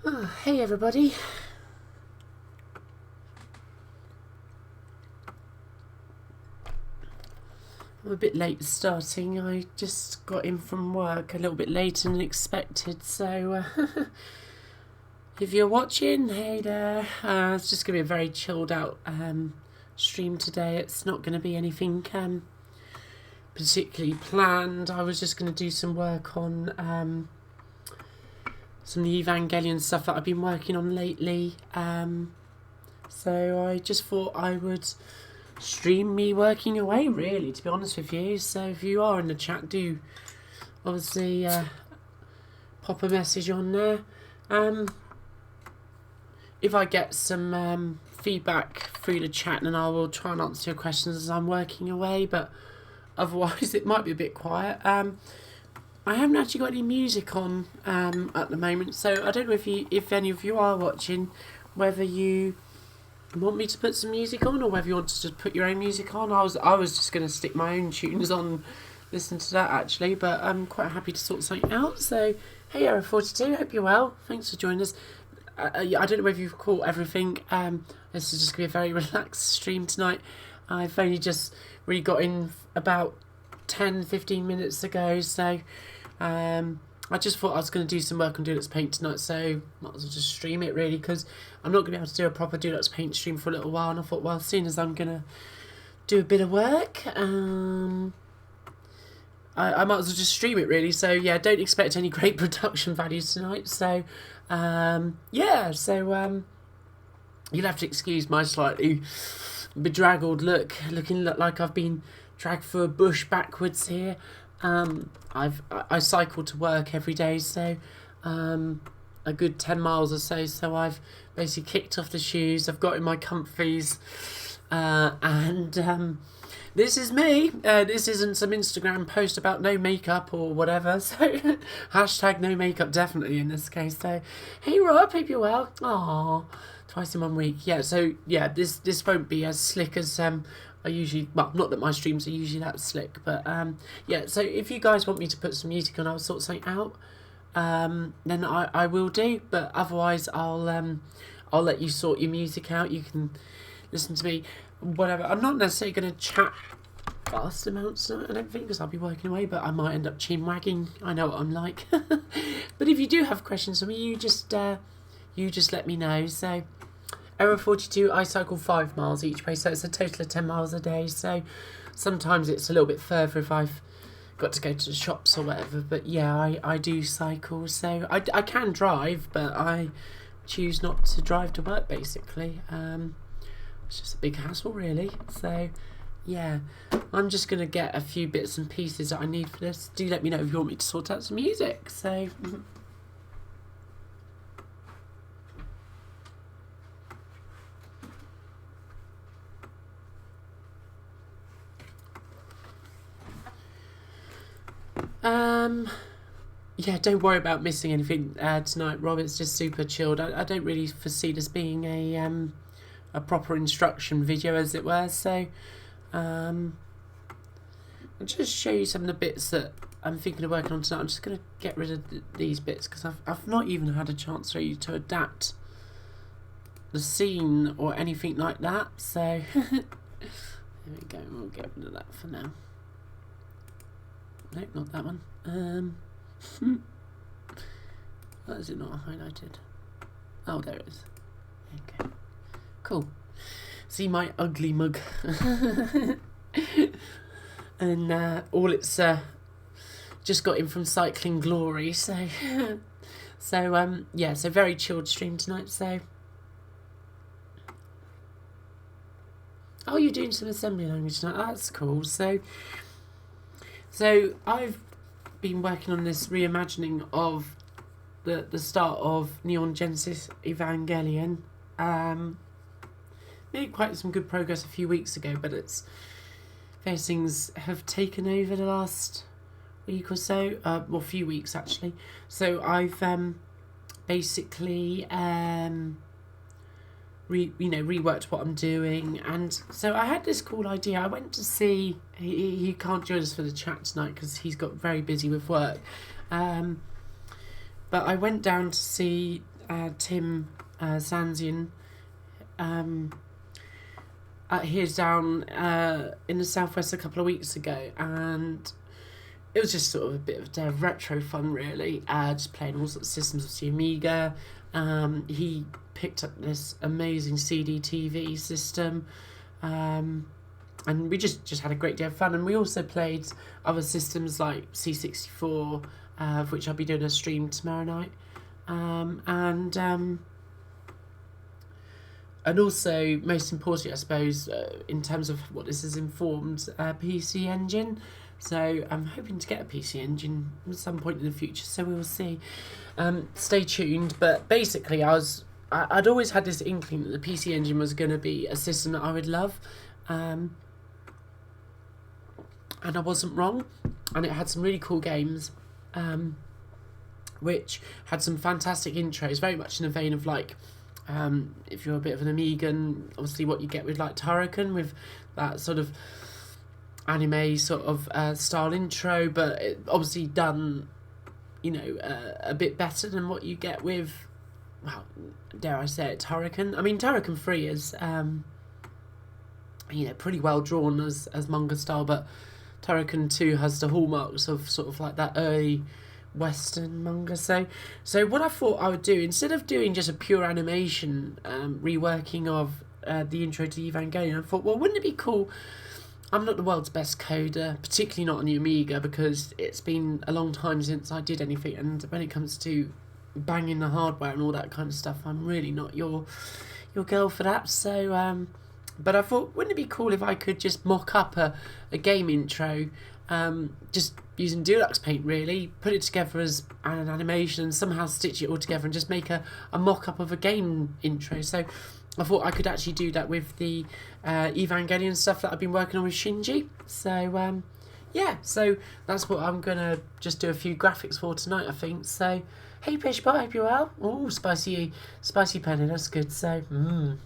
Oh, hey everybody. I'm a bit late starting. I just got in from work a little bit later than expected, so if you're watching, hey there. It's just going to be a very chilled out stream today. It's not going to be anything particularly planned. I was just going to do some work on some of the Evangelion stuff that I've been working on lately. So I just thought I would stream me working away, really, to be honest with you. So if you are in the chat, do obviously pop a message on there. If I get some feedback through the chat, then I will try and answer your questions as I'm working away, but otherwise it might be a bit quiet. I haven't actually got any music on at the moment, so I don't know if any of you are watching, whether you want me to put some music on or whether you want to just put your own music on. I was just going to stick my own tunes on, listen to that actually, but I'm quite happy to sort something out. So hey Era 42, hope you're well, thanks for joining us. I don't know whether you've caught everything. This is just going to be a very relaxed stream tonight. I've only just really got in about 10-15 minutes ago, so I just thought I was going to do some work on Deluxe Paint tonight, so might as well just stream it really, because I'm not going to be able to do a proper Deluxe Paint stream for a little while, and I thought, well, as soon as I'm going to do a bit of work, I might as well just stream it really. So yeah, don't expect any great production values tonight, so yeah, so you'll have to excuse my slightly bedraggled look, looking like I've been dragged through a bush backwards here. I cycle to work every day, so a good 10 miles or so, so I've basically kicked off the shoes, I've got in my comfies, and this is me. This isn't some Instagram post about no makeup or whatever, so hashtag no makeup definitely in this case. So hey Rob, hope you're well. Aww, twice in 1 week. Yeah, so yeah, this won't be as slick as I usually, well, not that my streams are usually that slick, but yeah, so if you guys want me to put some music on, I'll sort something out, then I will do, but otherwise I'll let you sort your music out. You can listen to me, whatever. I'm not necessarily going to chat vast amounts, I don't think, because I'll be working away, but I might end up chin wagging. I know what I'm like. But if you do have questions for me, you just let me know. So Era 42, I cycle 5 miles each way, so it's a total of 10 miles a day. So sometimes it's a little bit further if I've got to go to the shops or whatever. But yeah, I do cycle. So I can drive, but I choose not to drive to work, basically. It's just a big hassle, really. So yeah, I'm just going to get a few bits and pieces that I need for this. Do let me know if you want me to sort out some music. So yeah, don't worry about missing anything tonight, Rob. It's just super chilled. I don't really foresee this being a proper instruction video, as it were. So I'll just show you some of the bits that I'm thinking of working on tonight. I'm just going to get rid of these bits because I've not even had a chance really to adapt the scene or anything like that. So there we go. We'll get rid of that for now. Nope, not that one. Why is it not highlighted? Oh, there it is. Okay. Cool. See my ugly mug. And all it's just got in from Cycling Glory, so yeah, so very chilled stream tonight. So oh, you're doing some assembly language tonight. That's cool. So I've been working on this reimagining of the start of Neon Genesis Evangelion. Made quite some good progress a few weeks ago, but it's various things have taken over the last week or so, well, a few weeks actually. So I've basically reworked what I'm doing, and so I had this cool idea. I went to see, he can't join us for the chat tonight because he's got very busy with work, but I went down to see Tim Zanzian. He was down in the southwest a couple of weeks ago, and it was just sort of a bit of retro fun, really. Just playing all sorts of systems of the Amiga. He picked up this amazing CD-TV system, and we just had a great day of fun. And we also played other systems like C64, of which I'll be doing a stream tomorrow night, and also, most importantly, I suppose, in terms of what this has informed, PC Engine. So I'm hoping to get a PC Engine at some point in the future, so we will see. Stay tuned. But basically, I'd always had this inkling that the PC Engine was going to be a system that I would love. And I wasn't wrong. And it had some really cool games, which had some fantastic intros, very much in the vein of like, if you're a bit of an Amigan, obviously what you get with like Turrican, with that sort of anime sort of style intro, but it obviously done, a bit better than what you get with, well, dare I say it, Turrican. I mean, Turrican 3 is, pretty well drawn as manga style, but Turrican 2 has the hallmarks of sort of like that early Western manga. So what I thought I would do, instead of doing just a pure animation reworking of the intro to Evangelion, I thought, well, wouldn't it be cool? I'm not the world's best coder, particularly not on the Amiga, because it's been a long time since I did anything, and when it comes to banging the hardware and all that kind of stuff, I'm really not your girl for that. So but I thought, wouldn't it be cool if I could just mock up a game intro, just using Deluxe Paint, really, put it together as an animation and somehow stitch it all together and just make a mock-up of a game intro. So I thought I could actually do that with the Evangelion stuff that I've been working on with Shinji. So so that's what I'm going to just do a few graphics for tonight, I think. So, hey Pishbot, hope you're well. Oh, spicy penny, that's good. So,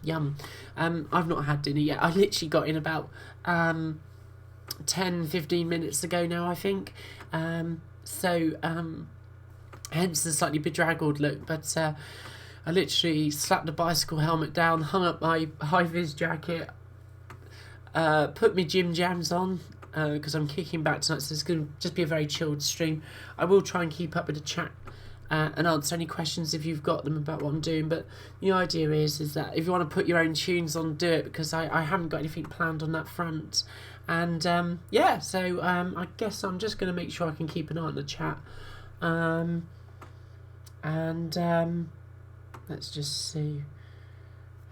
yum. I've not had dinner yet. I literally got in about 10-15 minutes ago now, I think. Hence the slightly bedraggled look, but I literally slapped the bicycle helmet down, hung up my high-vis jacket, put my gym jams on, because I'm kicking back tonight, so it's going to just be a very chilled stream. I will try and keep up with the chat and answer any questions if you've got them about what I'm doing, but the idea is that if you want to put your own tunes on, do it, because I haven't got anything planned on that front. And I guess I'm just going to make sure I can keep an eye on the chat. Let's just see,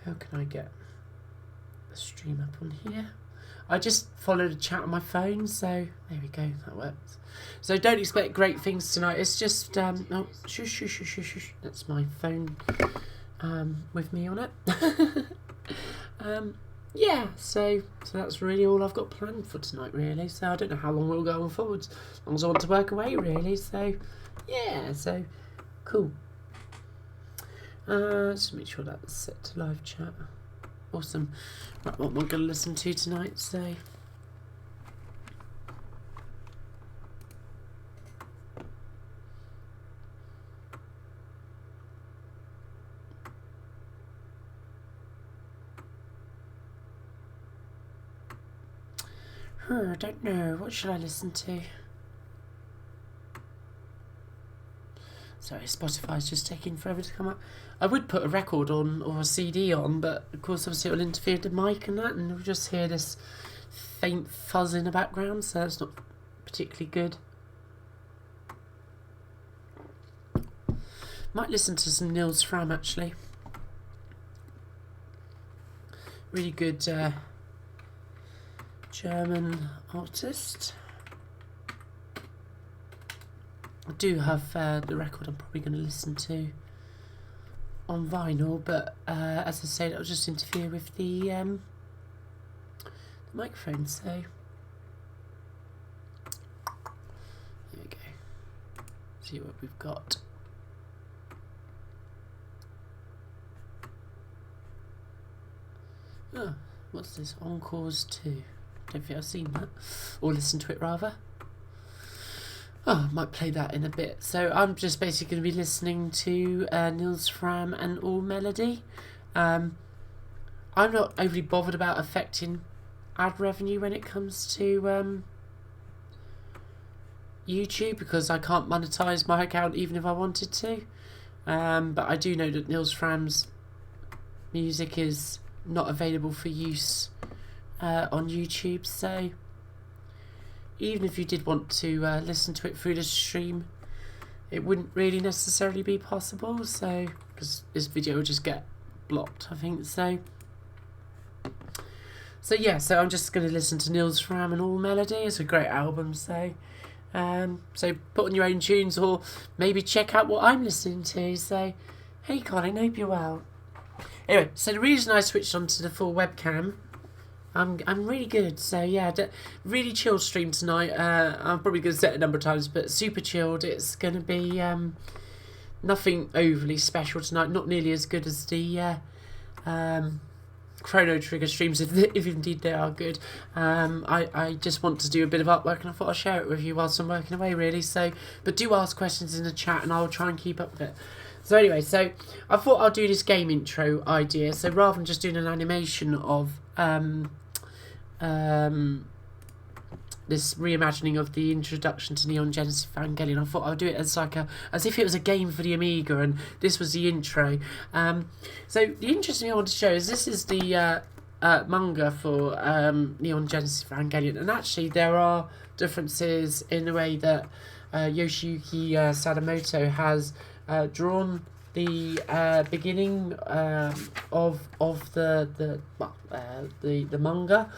how can I get the stream up on here? I just followed the chat on my phone, so there we go, that works. So don't expect great things tonight. It's just shush. That's my phone with me on it. So that's really all I've got planned for tonight, really. So I don't know how long we'll go on forwards, as long as I want to work away, really. So so cool. Just make sure that's set to live chat. Awesome. Right, what am I going to listen to tonight? So I don't know. What should I listen to? Sorry, Spotify's just taking forever to come up. I would put a record on or a CD on, but of course obviously it will interfere with the mic and that, and you'll just hear this faint fuzz in the background, so that's not particularly good. Might listen to some Nils Fram, actually. Really good German artist. I do have the record I'm probably going to listen to on vinyl, but as I said, it'll just interfere with the microphone, so here we go. See what we've got. Oh, what's this? Encores 2. Don't think I've seen that. Or listened to it, rather. Oh, I might play that in a bit. So I'm just basically going to be listening to Nils Fram and All Melody. I'm not overly bothered about affecting ad revenue when it comes to YouTube, because I can't monetize my account even if I wanted to. But I do know that Nils Fram's music is not available for use on YouTube, so even if you did want to listen to it through the stream, it wouldn't really necessarily be possible, so because this video will just get blocked, I think. So yeah, so I'm just going to listen to Nils Fram and All Melody. It's a great album, so put on your own tunes, or maybe check out what I'm listening to. So hey Colin, hope you're well. Anyway, so the reason I switched onto the full webcam, I'm really good. So yeah, really chilled stream tonight. I'm probably going to set it a number of times, but super chilled. It's going to be nothing overly special tonight. Not nearly as good as the Chrono Trigger streams, if indeed they are good. I just want to do a bit of artwork, and I thought I'd share it with you whilst I'm working away, really. So, but do ask questions in the chat, and I'll try and keep up with it. So anyway, so I thought I'll do this game intro idea. So rather than just doing an animation of this reimagining of the introduction to Neon Genesis Evangelion, I thought I'd do it as if it was a game for the Amiga, and this was the intro. So the interesting thing I want to show is this is the manga for Neon Genesis Evangelion, and actually there are differences in the way that Yoshiyuki Sadamoto has drawn the beginning of the manga.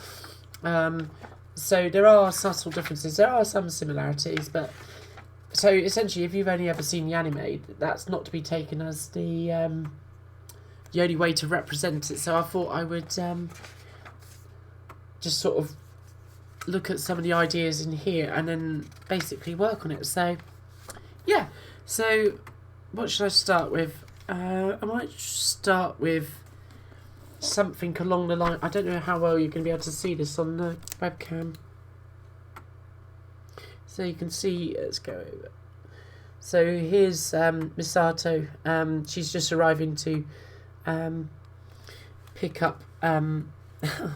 So there are subtle differences. There are some similarities, but so essentially, if you've only ever seen the anime, that's not to be taken as the only way to represent it. So I thought I would just sort of look at some of the ideas in here and then basically work on it. So yeah, so what should I start with? I might start with something along the line. I don't know how well you're going to be able to see this on the webcam. So you can see, let's go over. So here's Misato. She's just arriving to pick up, I'm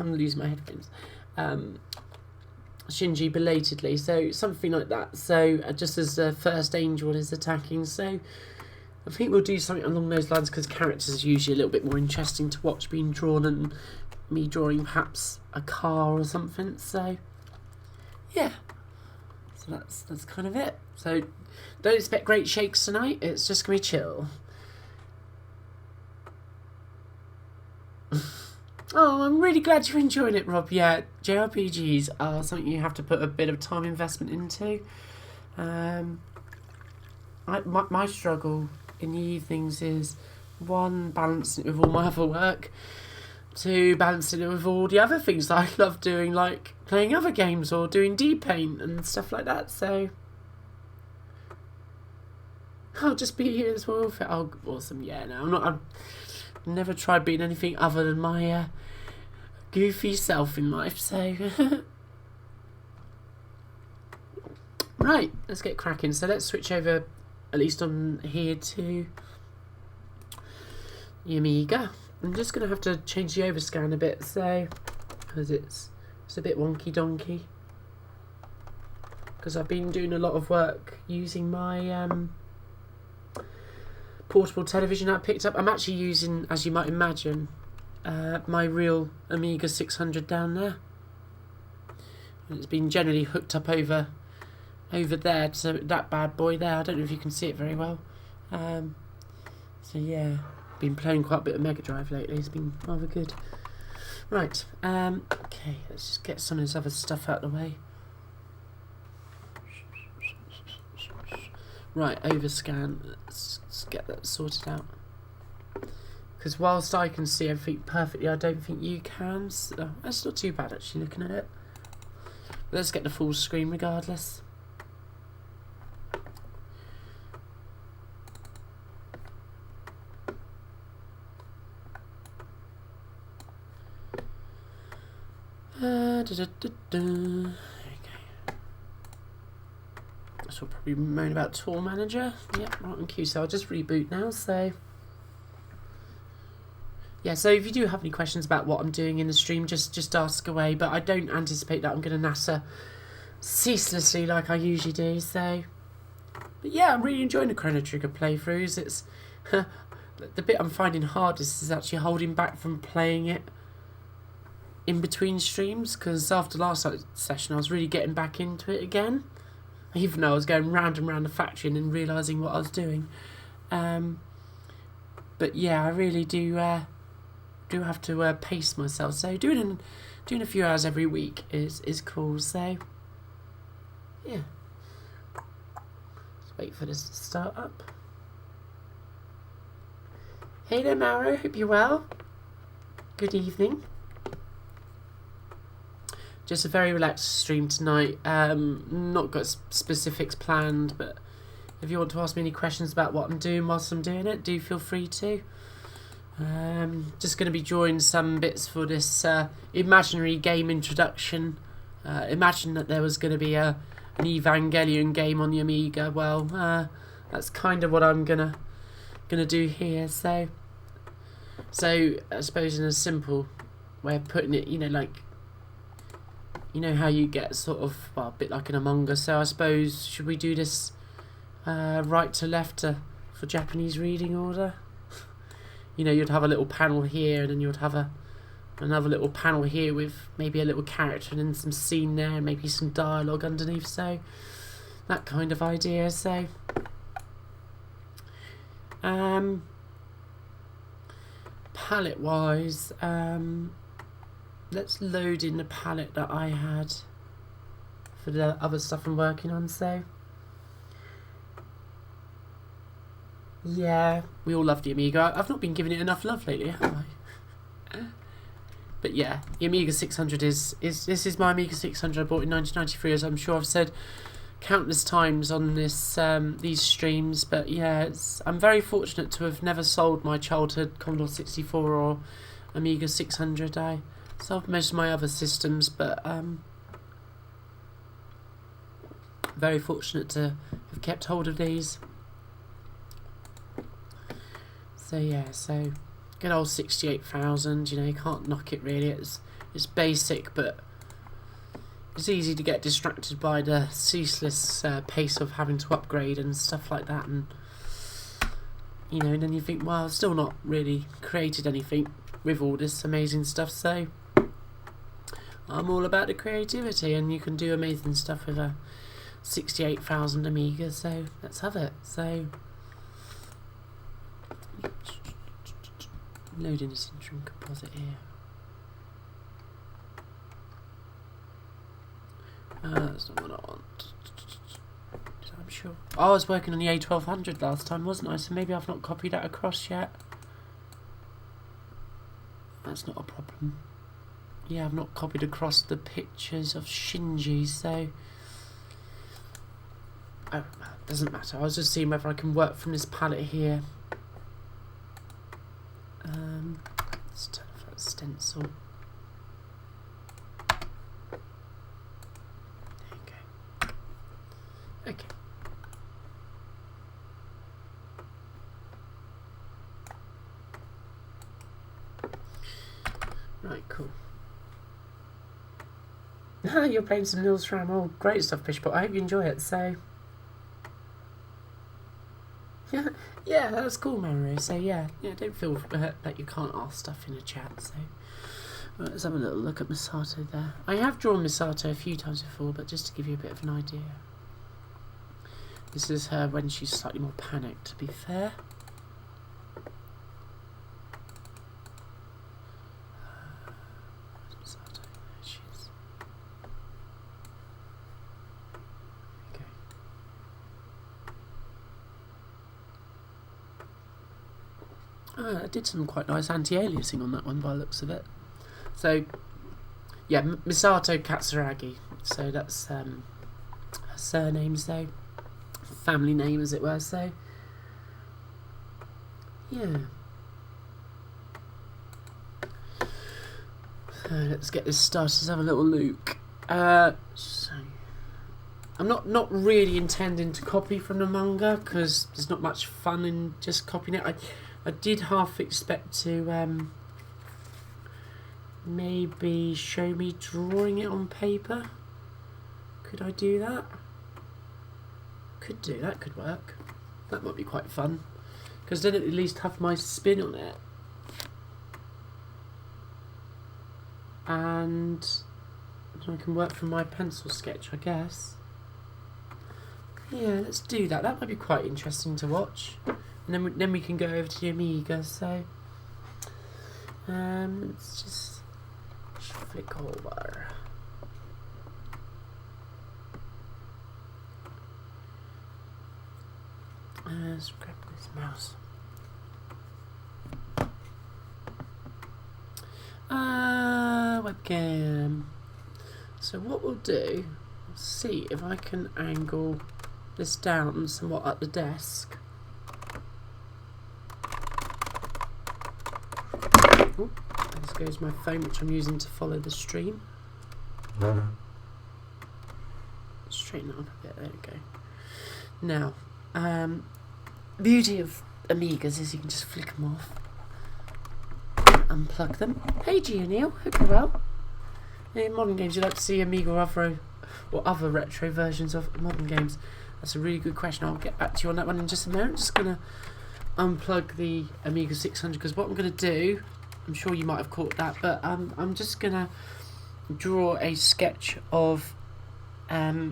losing my headphones, Shinji belatedly. So something like that. So just as the first angel is attacking. So I think we'll do something along those lines, because characters are usually a little bit more interesting to watch being drawn than me drawing perhaps a car or something. So yeah, so that's kind of it. So don't expect great shakes tonight. It's just gonna be chill. Oh, I'm really glad you're enjoying it, Rob. Yeah, JRPGs are something you have to put a bit of time investment into. My struggle in the evenings is, one, balancing it with all my other work, two, balancing it with all the other things that I love doing, like playing other games or doing D-Paint and stuff like that. So I'll just be here as well. Oh, awesome. Yeah, no, I've never tried being anything other than my goofy self in life. So right, let's get cracking. So let's switch over, at least on here, to the Amiga. I'm just going to have to change the overscan a bit, so because it's a bit wonky donkey, because I've been doing a lot of work using my portable television I picked up. I'm actually using, as you might imagine, my real Amiga 600 down there, and it's been generally hooked up over there, so that bad boy there. I don't know if you can see it very well. So yeah, been playing quite a bit of Mega Drive lately. It's been rather good. Right, okay, let's just get some of this other stuff out of the way. Right, overscan. Let's get that sorted out. Because whilst I can see everything perfectly, I don't think you can. So that's not too bad, actually, looking at it. But let's get the full screen regardless. Okay. will probably moan about Tool Manager. Yep, right on cue. So I'll just reboot now. So yeah, so if you do have any questions about what I'm doing in the stream, just ask away. But I don't anticipate that I'm going to natter ceaselessly like I usually do. So, but yeah, I'm really enjoying the Chrono Trigger playthroughs. It's the bit I'm finding hardest is actually holding back from playing it in between streams, because after last session I was really getting back into it again, even though I was going round and round the factory and then realising what I was doing. But yeah, I really do have to pace myself. So doing a few hours every week is cool. So yeah, let's wait for this to start up. Hey there, Mauro. Hope you're well. Good evening. Just a very relaxed stream tonight. Not got specifics planned, but if you want to ask me any questions about what I'm doing whilst I'm doing it, do feel free to. Just going to be drawing some bits for this imaginary game introduction. Imagine that there was going to be an Evangelion game on the Amiga. Well, that's kind of what I'm gonna do here. So I suppose in a simple way of putting it, like, you know how you get sort of, well, a bit like an Among Us. So I suppose, should we do this right to left for Japanese reading order? You'd have a little panel here, and then you'd have another little panel here with maybe a little character and then some scene there, and maybe some dialogue underneath. So that kind of idea. So palette wise, let's load in the palette that I had for the other stuff I'm working on. So yeah, we all love the Amiga. I've not been giving it enough love lately, have I? But yeah, the Amiga 600 this is my Amiga 600 I bought in 1993, as I'm sure I've said countless times on these streams. But yeah, I'm very fortunate to have never sold my childhood Commodore 64 or Amiga 600. I sold most of my other systems, but very fortunate to have kept hold of these. So yeah, so good old 68,000. You can't knock it really. It's basic, but it's easy to get distracted by the ceaseless pace of having to upgrade and stuff like that. And and then you think, well, I've still not really created anything with all this amazing stuff. So I'm all about the creativity, and you can do amazing stuff with a 68,000 Amiga. So let's have it. So loading this interim composite here. That's not what I want. I'm sure. I was working on the A1200 last time, wasn't I? So maybe I've not copied that across yet. That's not a problem. Yeah, I've not copied across the pictures of Shinji, so oh, doesn't matter. I was just seeing whether I can work from this palette here. Let's turn off that stencil. There you go. Okay. Right, cool. You're playing some Nils Fram. Oh, great stuff, Fishpot. I hope you enjoy it. So yeah, that's cool, Mario. So yeah, don't feel that you can't ask stuff in the chat. So let's have a little look at Misato there. I have drawn Misato a few times before, but just to give you a bit of an idea. This is her when she's slightly more panicked, to be fair. Misato, there she is. Okay. I did some quite nice anti-aliasing on that one by the looks of it. So, yeah, Misato Katsuragi. So that's her surname, so family name, as it were. So, yeah. So let's get this started. Let's have a little look. So I'm not really intending to copy from the manga because there's not much fun in just copying it. I did half expect to maybe show me drawing it on paper. Could I do that? Could do that. Could work. That might be quite fun because then at least have my spin on it. And I can work from my pencil sketch, I guess. Yeah, let's do that. That might be quite interesting to watch. And then we can go over to the Amiga. So, let's just flick over. Let's grab this mouse. Webcam. So what we'll do, see if I can angle this down somewhat at the desk. Ooh, this goes my phone, which I'm using to follow the stream. Straighten it up a bit, there we go. Now, beauty of Amigas is you can just flick them off, unplug them. Hey G and Neil, hope you're well. In modern games, you like to see Amiga or other retro versions of modern games? That's a really good question. I'll get back to you on that one in just a minute. I'm just going to unplug the Amiga 600 because what I'm going to do, I'm sure you might have caught that, but I'm just going to draw a sketch of Misato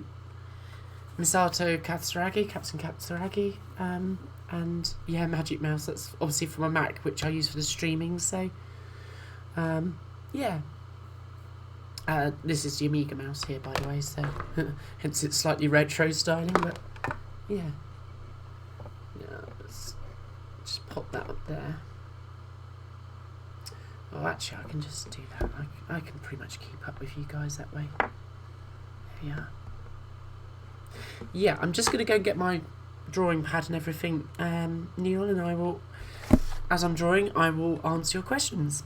Katsuragi, Captain Katsuragi, and yeah, Magic Mouse. That's obviously from a Mac, which I use for the streaming. So, yeah. This is the Amiga mouse here, by the way, so hence it's slightly retro styling, but yeah. Let's just pop that up there. Oh, actually, I can just do that. I can pretty much keep up with you guys that way. There we are. Yeah, I'm just going to go and get my drawing pad and everything, Neil, and I will, as I'm drawing, I will answer your questions.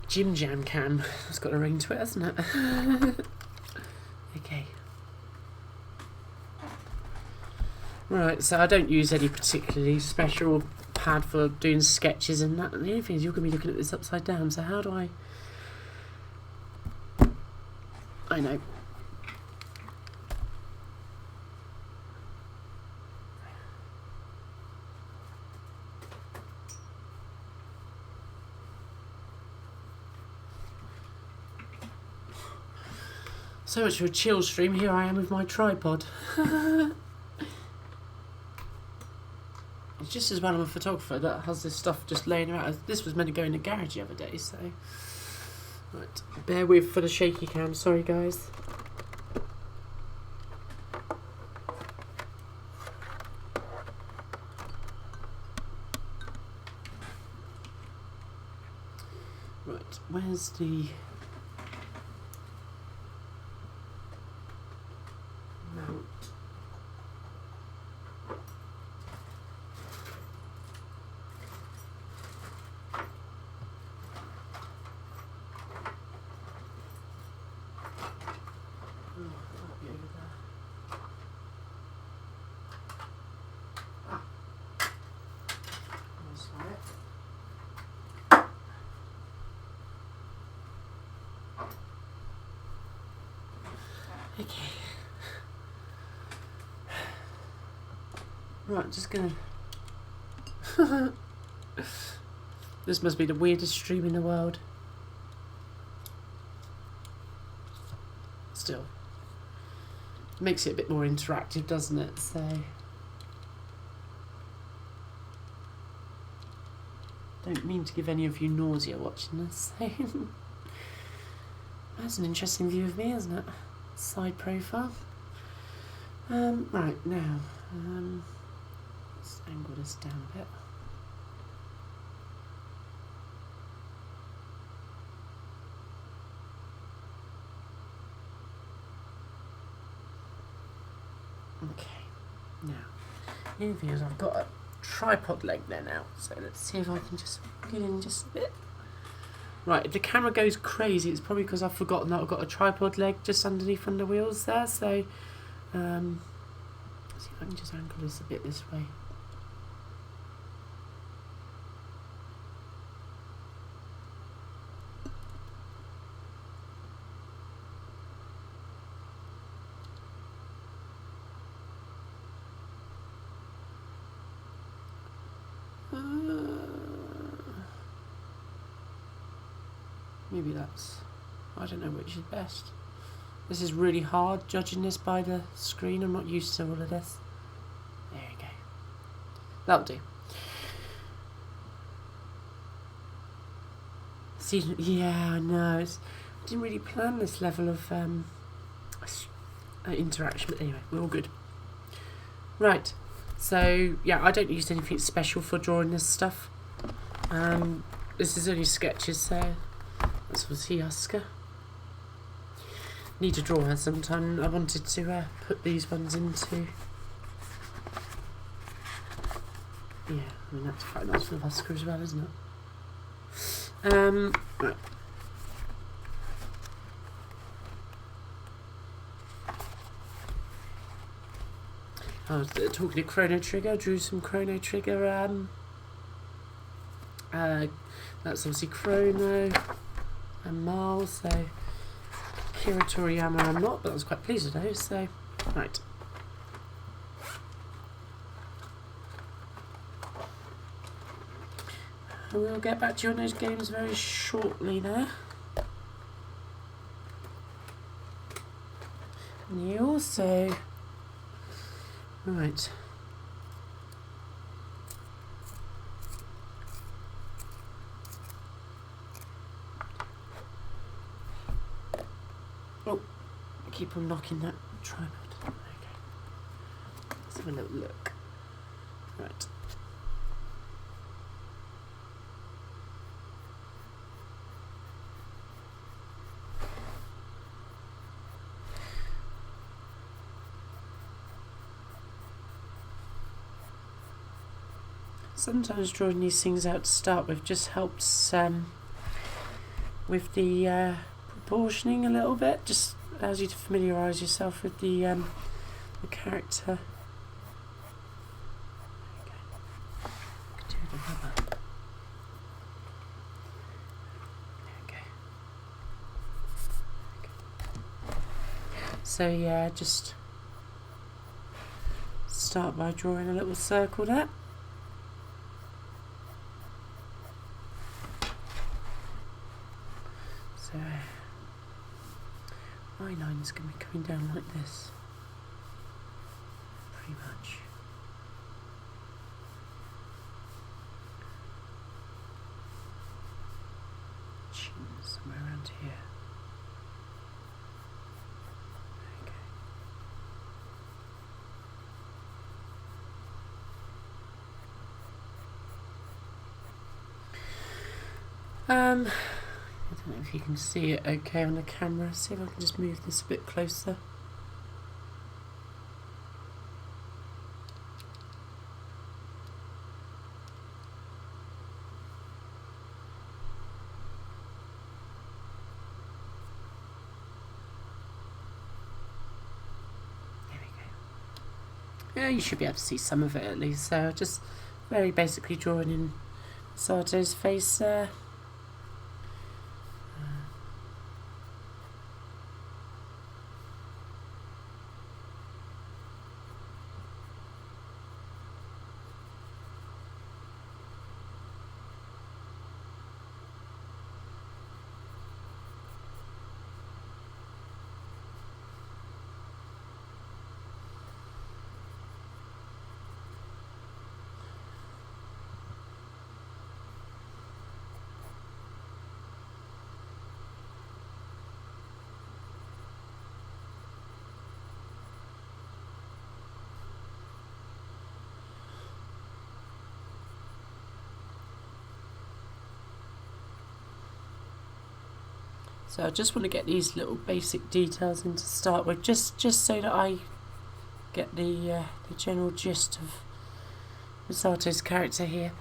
Jim Jam Cam. It's got a ring to it, hasn't it? Okay. Right, so I don't use any particularly special pad for doing sketches and that. And the only thing is you're going to be looking at this upside down, so how do I know. So much for a chill stream. Here I am with my tripod. It's just as well I'm a photographer that has this stuff just laying around. This was meant to go in the garage the other day, so... Right, bear with for the shaky cam. Sorry, guys. Right, where's the... Okay. Right, just gonna... This must be the weirdest stream in the world. Still. Makes it a bit more interactive, doesn't it? So... Don't mean to give any of you nausea watching this. That's an interesting view of me, isn't it? Side profile. Right, now... Let's angle this down a bit. Okay, now, the only thing is I've got a tripod leg there now, so let's see if I can just get in just a bit. Right, if the camera goes crazy, it's probably because I've forgotten that I've got a tripod leg just underneath on the wheels there, so let's see if I can just angle this a bit this way. Maybe that's, I don't know which is best. This is really hard, judging this by the screen. I'm not used to all of this. There you go. That'll do. See, yeah, I know. I didn't really plan this level of interaction, but anyway, we're all good. Right, so yeah, I don't use anything special for drawing this stuff. This is only sketches, so that's obviously Oscar. Need to draw her sometime. I wanted to put these ones into. Yeah, I mean that's quite nice for Oscar as well, isn't it? Right. I was talking to Chrono Trigger. Drew some Chrono Trigger. That's obviously Chrono and Miles, so Kira Toriyama I'm not, but I was quite pleased with those, so right. And we'll get back to you on those games very shortly there. And you also, right. Oh, I keep on knocking that tripod. Okay. Let's have a little look. Right. Sometimes drawing these things out to start with just helps with the proportioning a little bit, just allows you to familiarise yourself with the character. Okay. Could do the rubber. Okay. So yeah, just start by drawing a little circle there. So my line is going to be coming down like this, pretty much. Chin somewhere around here. Okay. I don't know if you can see it okay on the camera. See if I can just move this a bit closer. There we go. Yeah, you should be able to see some of it at least. So just very basically drawing in Sato's face there. So I just want to get these little basic details in to start with, just so that I get the general gist of Misato's character here.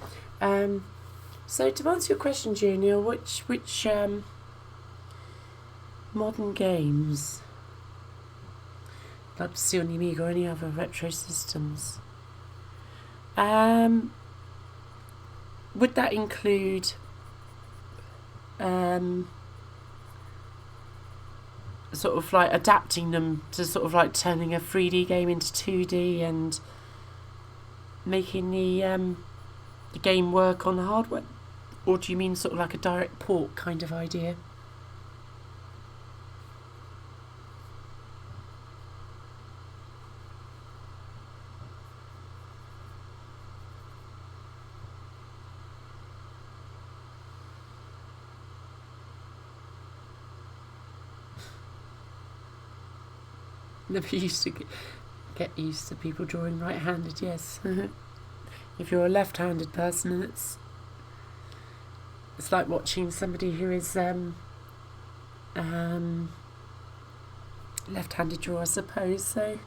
So to answer your question, Junior, which modern games I'd like to see on the Amiga or any other retro systems? Would that include sort of like adapting them to sort of like turning a 3D game into 2D and making the game work on the hardware? Or do you mean sort of like a direct port kind of idea? Never used to get used to people drawing right-handed, yes. If you're a left-handed person, it's like watching somebody who is left-handed draw, I suppose. So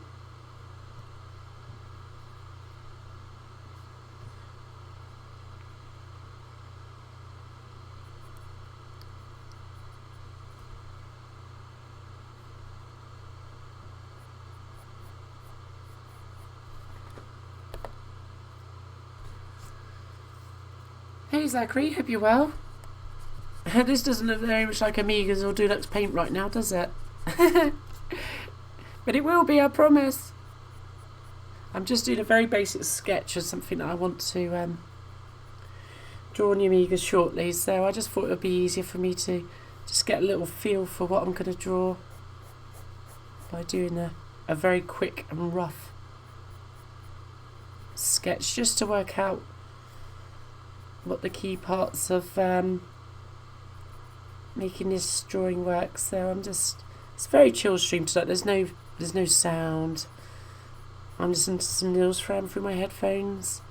hey Zachary, hope you're well. This doesn't look very much like Amigas or Deluxe Paint right now, does it? But it will be, I promise. I'm just doing a very basic sketch of something that I want to draw on the Amiga shortly, so I just thought it would be easier for me to just get a little feel for what I'm going to draw by doing a very quick and rough sketch, just to work out what the key parts of making this drawing work. So it's a very chill stream tonight. There's no sound. I'm listening to some Nils Fram through my headphones.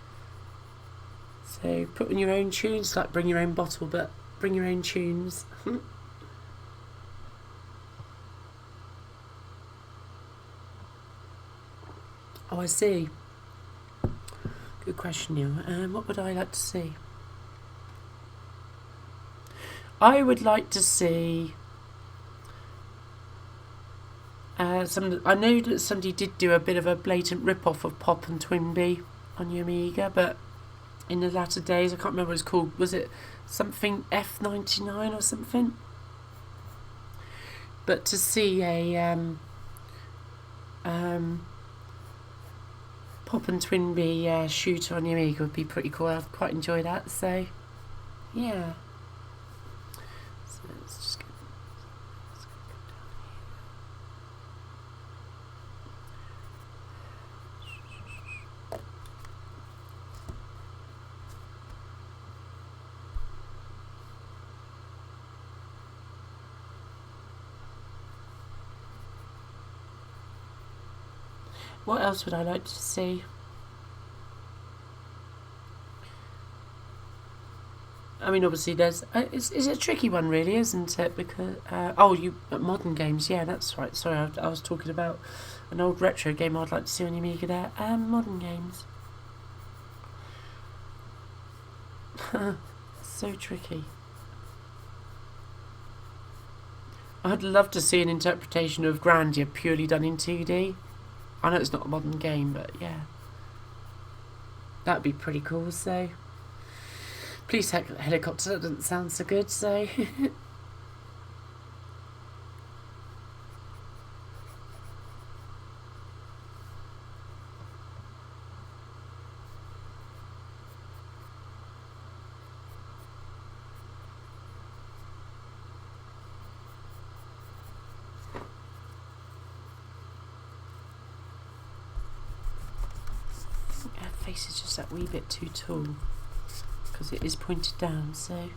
So put on your own tunes, like bring your own bottle, but bring your own tunes. Oh, I see. Good question, Neil. What would I like to see? I would like to see I know that somebody did do a bit of a blatant rip-off of Pop and Twinbee on your Amiga, but in the latter days, I can't remember what it's called. Was it something F99 or something? But to see a Pop and Twinbee shooter on your Amiga would be pretty cool. I'd quite enjoy that. So, yeah. So let's just get. What else would I like to see? I mean, obviously, there's. It's a tricky one, really, isn't it? Because modern games, yeah, that's right. Sorry, I was talking about an old retro game I'd like to see on the Amiga. There, modern games. So tricky. I'd love to see an interpretation of Grandia purely done in 2D. I know it's not a modern game, but yeah. That'd be pretty cool, so. Police helicopter, that doesn't sound so good, so. Her face is just that wee bit too tall. Because it is pointed down, so.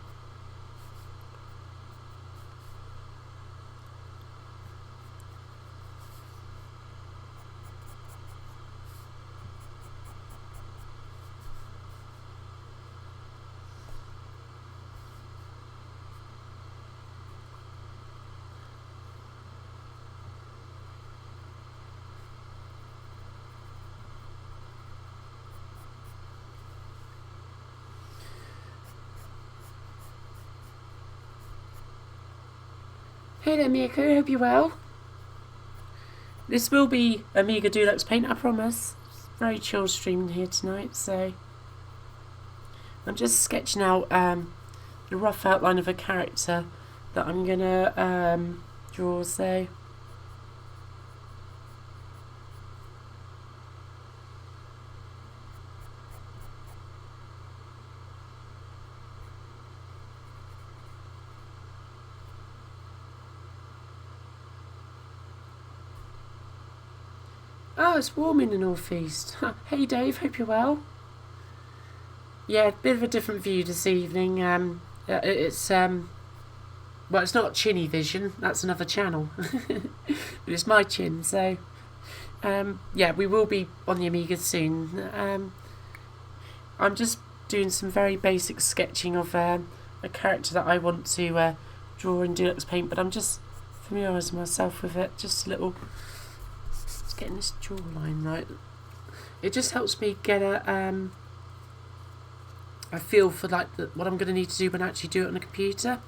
Hey there, Miko. Hope you're well. This will be Amiga Deluxe Paint, I promise. Very chill stream here tonight, so I'm just sketching out the rough outline of a character that I'm gonna draw. So oh, it's warm in the northeast. Hey Dave, hope you're well. Yeah, a bit of a different view this evening. It's well, it's not Chinny Vision. That's another channel. But it's my chin. So yeah, we will be on the Amiga soon. I'm just doing some very basic sketching of a character that I want to draw in Deluxe Paint, but I'm just familiarising myself with it. Just a little. Just getting this jawline right. It just helps me get a feel for like what I'm going to need to do when I actually do it on a computer.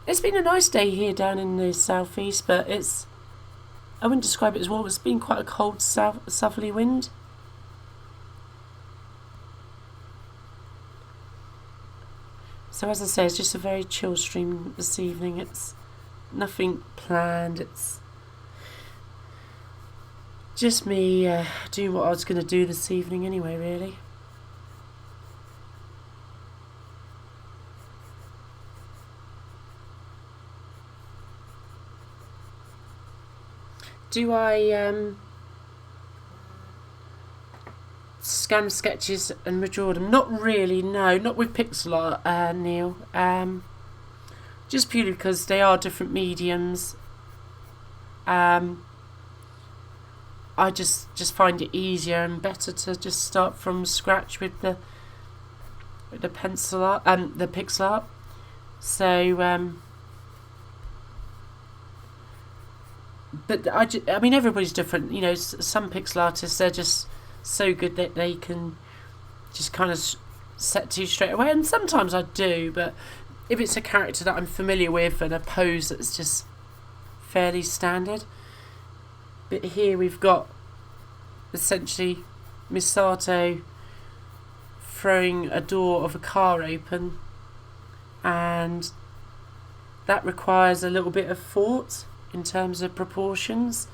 It's been a nice day here down in the southeast, but I wouldn't describe it as warm. It's been quite a cold southerly wind. So as I say, it's just a very chill stream this evening. It's nothing planned. It's just me doing what I was going to do this evening anyway, really. Do I scan sketches and redraw them? Not really, no. Not with pixel art, Neil. Just purely because they are different mediums. I just find it easier and better to just start from scratch with the pencil art and the pixel art. So but I mean everybody's different. You know, some pixel artists, they're just so good that they can just kind of set to straight away, and sometimes I do, but if it's a character that I'm familiar with and a pose that's just fairly standard. But here we've got essentially Misato throwing a door of a car open, and that requires a little bit of thought in terms of proportions,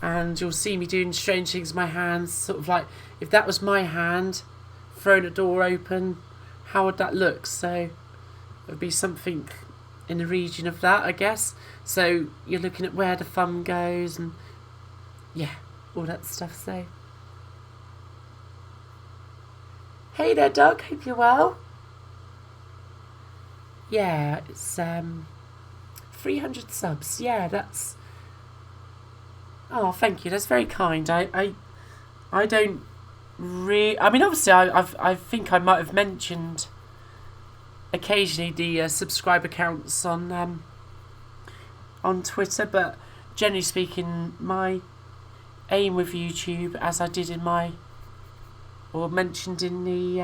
and you'll see me doing strange things with my hands, sort of like if that was my hand throwing a door open, how would that look? So it would be something in the region of that, I guess. So you're looking at where the thumb goes and yeah, all that stuff. So hey there Doug, hope you're well. Yeah, it's 300 subs. Yeah, that's, oh thank you, that's very kind. I don't really, I mean obviously I think I might have mentioned occasionally the subscriber counts on Twitter, but generally speaking my aim with YouTube, as I did in my, or mentioned in the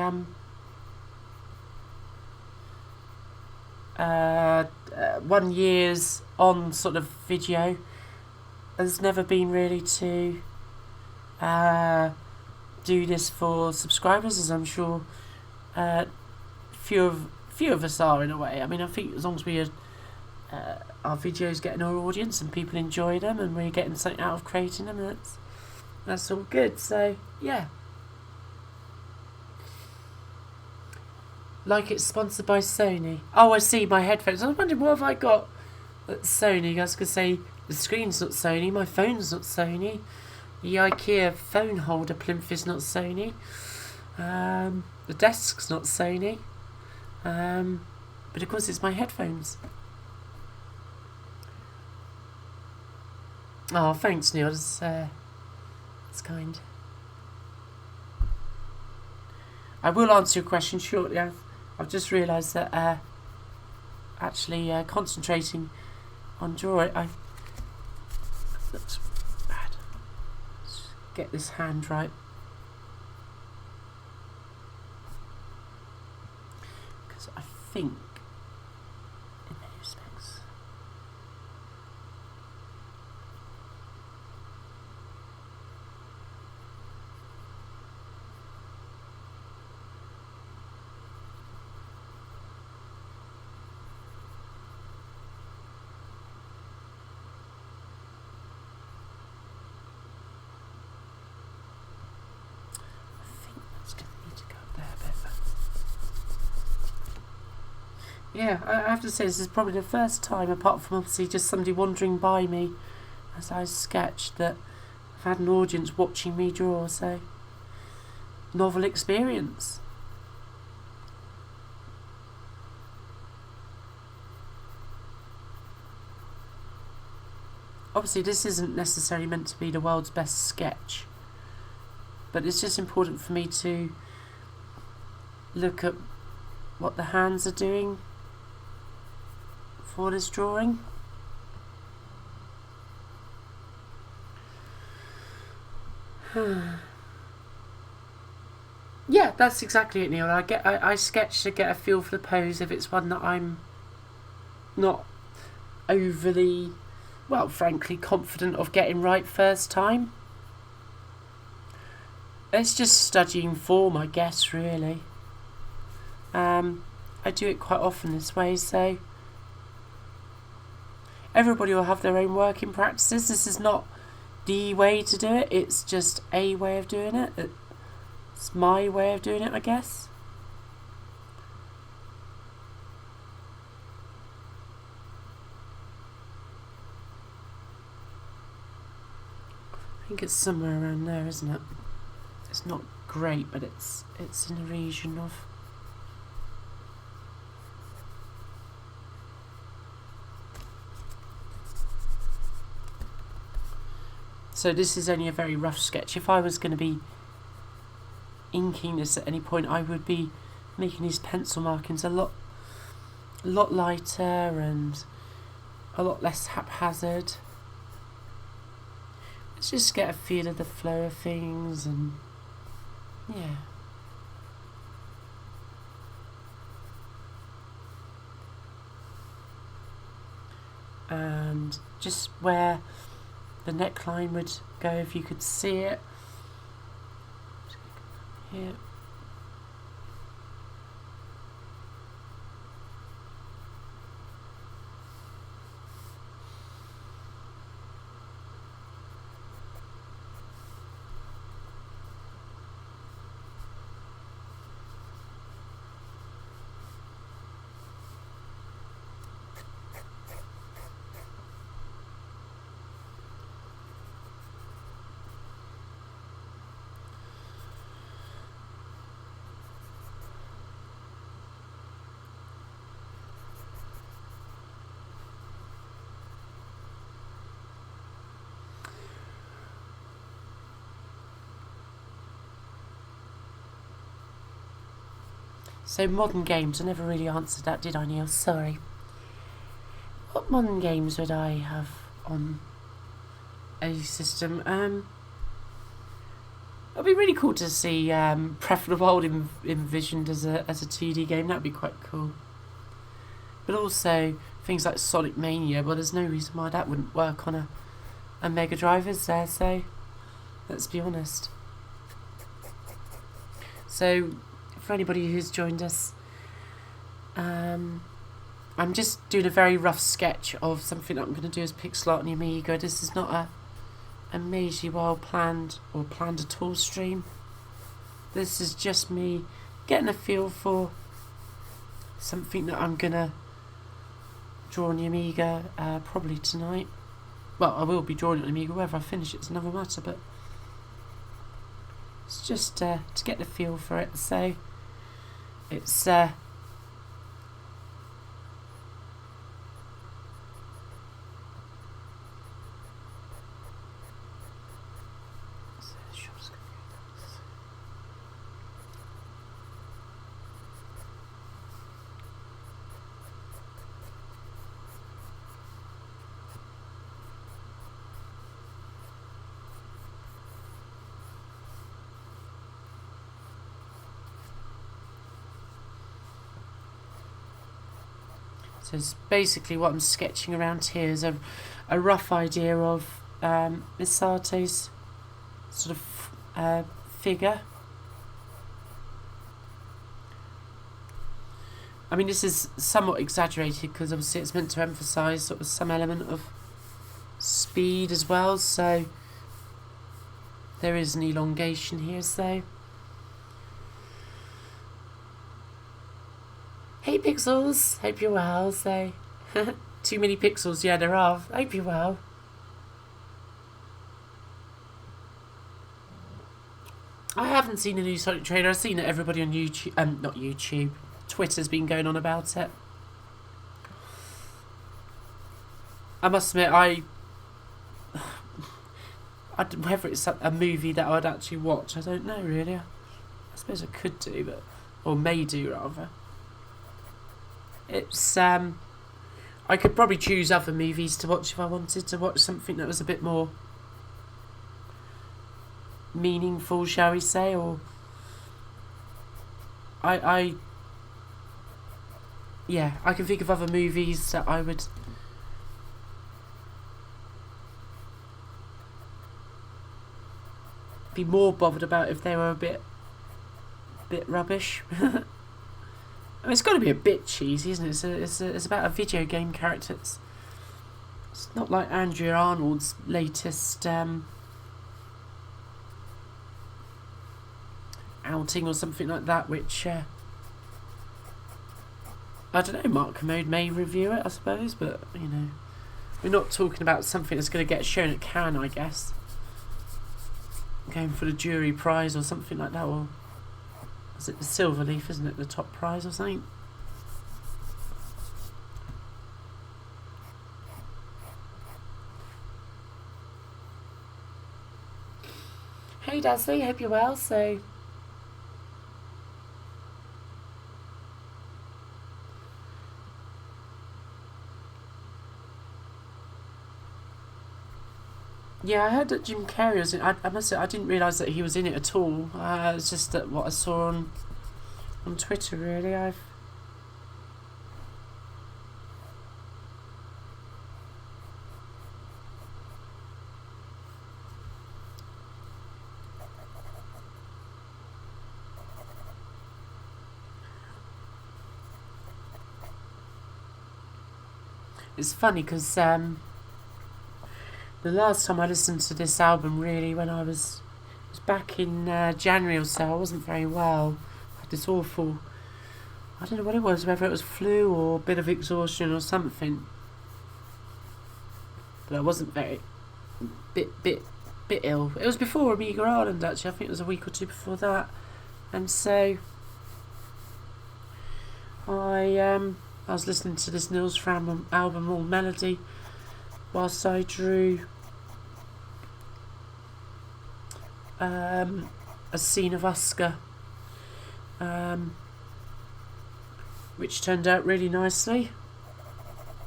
1 year's on sort of video, has never been really to do this for subscribers, as I'm sure few of us are in a way. I mean, I think as long as we our videos get an audience and people enjoy them and we're getting something out of creating them, that's all good. So yeah, like it's sponsored by Sony. Oh, I see, my headphones. I was wondering, what have I got that's Sony? I was going to say the screen's not Sony, my phone's not Sony, the IKEA phone holder plinth is not Sony, the desk's not Sony, but of course it's my headphones. Oh, thanks Neil, that's kind. I will answer your question shortly. I've just realised that actually concentrating on drawing, looks bad. Let's get this hand right. So I think, in many respects, that's going to need to go up there a bit. Yeah, I have to say this is probably the first time, apart from obviously just somebody wandering by me as I sketched, that I've had an audience watching me draw, so novel experience. Obviously this isn't necessarily meant to be the world's best sketch, but it's just important for me to look at what the hands are doing for this drawing. Yeah, that's exactly it, Neil. I sketch to get a feel for the pose if it's one that I'm not overly, well, frankly, confident of getting right first time. It's just studying form, I guess, really. I do it quite often this way, so everybody will have their own working practices. This is not the way to do it, it's just a way of doing it. It's my way of doing it, I guess. I think it's somewhere around there, isn't it? It's not great, but it's in the region of... So this is only a very rough sketch. If I was going to be inking this at any point, I would be making these pencil markings a lot lighter and a lot less haphazard. Let's just get a feel of the flow of things, and yeah. And just where the neckline would go, if you could see it. Here. So modern games, I never really answered that, did I, Neil? Sorry. What modern games would I have on a system? It'd be really cool to see Breath of the Wild envisioned as a 2D game. That'd be quite cool. But also things like Sonic Mania. Well, there's no reason why that wouldn't work on a Mega Drive, is there? So let's be honest. So for anybody who's joined us, I'm just doing a very rough sketch of something that I'm going to do as pixel art on the Amiga. This is not a majorly well planned or planned at all stream. This is just me getting a feel for something that I'm going to draw on the Amiga probably tonight. Well, I will be drawing on the Amiga whether I finish it's another matter, but it's just to get the feel for it. So it's So it's basically what I'm sketching around here is a rough idea of Misato's sort of figure. I mean, this is somewhat exaggerated because obviously it's meant to emphasise sort of some element of speed as well, so there is an elongation here, so. Hey Pixels, hope you're well, so. Too many pixels, yeah there are, hope you're well. I haven't seen a new Sonic trailer, I've seen that everybody on YouTube, not YouTube, Twitter's been going on about it. I must admit, whether it's a movie that I'd actually watch, I don't know really. I suppose I could do, or may do rather. It's I could probably choose other movies to watch if I wanted to watch something that was a bit more meaningful, shall we say, or yeah, I can think of other movies that I would be more bothered about if they were a bit rubbish. I mean, it's got to be a bit cheesy, isn't it? It's about a video game character. It's not like Andrea Arnold's latest outing or something like that, which I don't know, Mark Commode may review it, I suppose, but, you know, we're not talking about something that's going to get shown at Cannes, I guess. Going for the jury prize or something like that, or is it the Silver Leaf, isn't it, the top prize or something? Hey Dazzly, hope you're well, so. Yeah, I heard that Jim Carrey was in. I must say, I didn't realise that he was in it at all. It's just that what I saw on Twitter. Really, It's funny because the last time I listened to this album, really, when I was back in January or so, I wasn't very well. I had this awful, I don't know what it was, whether it was flu or a bit of exhaustion or something. But I wasn't bit ill. It was before Amiga Ireland, actually. I think it was a week or two before that. And so I was listening to this Nils Fram album, All Melody, whilst I drew a scene of Oscar, which turned out really nicely.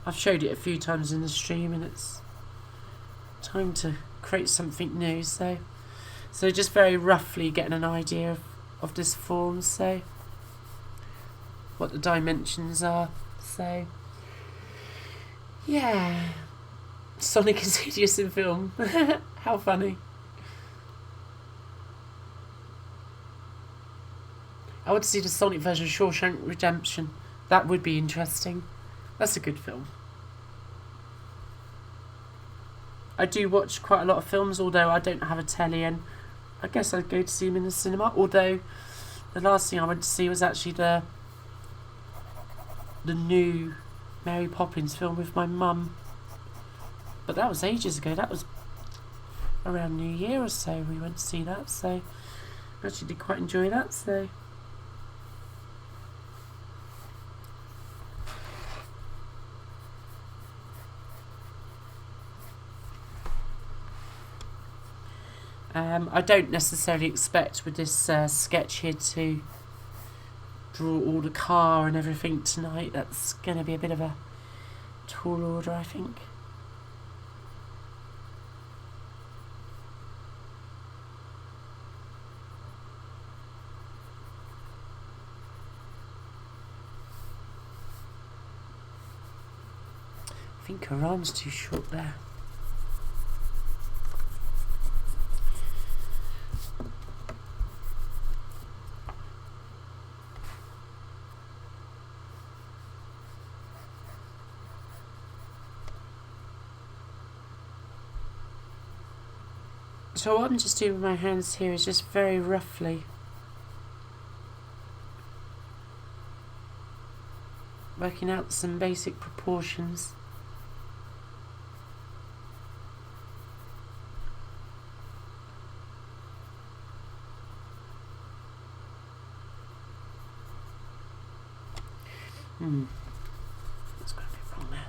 I've showed it a few times in the stream, and it's time to create something new. So just very roughly getting an idea of this form, so what the dimensions are. So yeah, Sonic is hideous in film. How funny. I want to see the Sonic version of Shawshank Redemption. That would be interesting. That's a good film. I do watch quite a lot of films, although I don't have a telly, and I guess I'd go to see them in the cinema. Although the last thing I went to see was actually the new Mary Poppins film with my mum. But that was ages ago. That was around New Year or so we went to see that, so I actually did quite enjoy that. So I don't necessarily expect with this sketch here to draw all the car and everything tonight. That's going to be a bit of a tall order, I think. think her arm's too short there. So what I'm just doing with my hands here is just very roughly working out some basic proportions. That's going to be wrong there.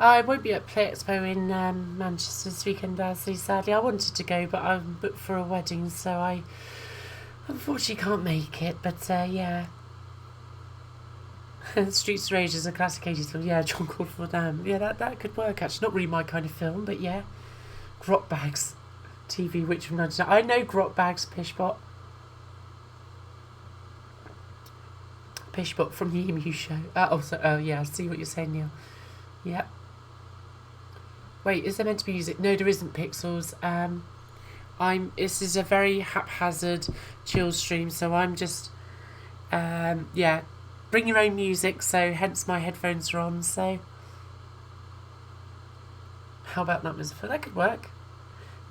I won't be at Play Expo in Manchester this weekend, Darcy, sadly. I wanted to go, but I'm booked for a wedding, so I unfortunately can't make it. But yeah. Streets of Rage is a classic 80s film. Yeah, John called for them. Yeah, that could work, actually. Not really my kind of film, but yeah. Grot Bags. TV Witch from 99. I know Grot Bags, Pishbot. Pishbot from the Emu Show. Oh, yeah, I see what you're saying, Neil. Yeah. Wait, is there meant to be music? No, there isn't, Pixels. This is a very haphazard chill stream, so I'm just yeah. Bring your own music, so hence my headphones are on, so how about that, Mr. That could work.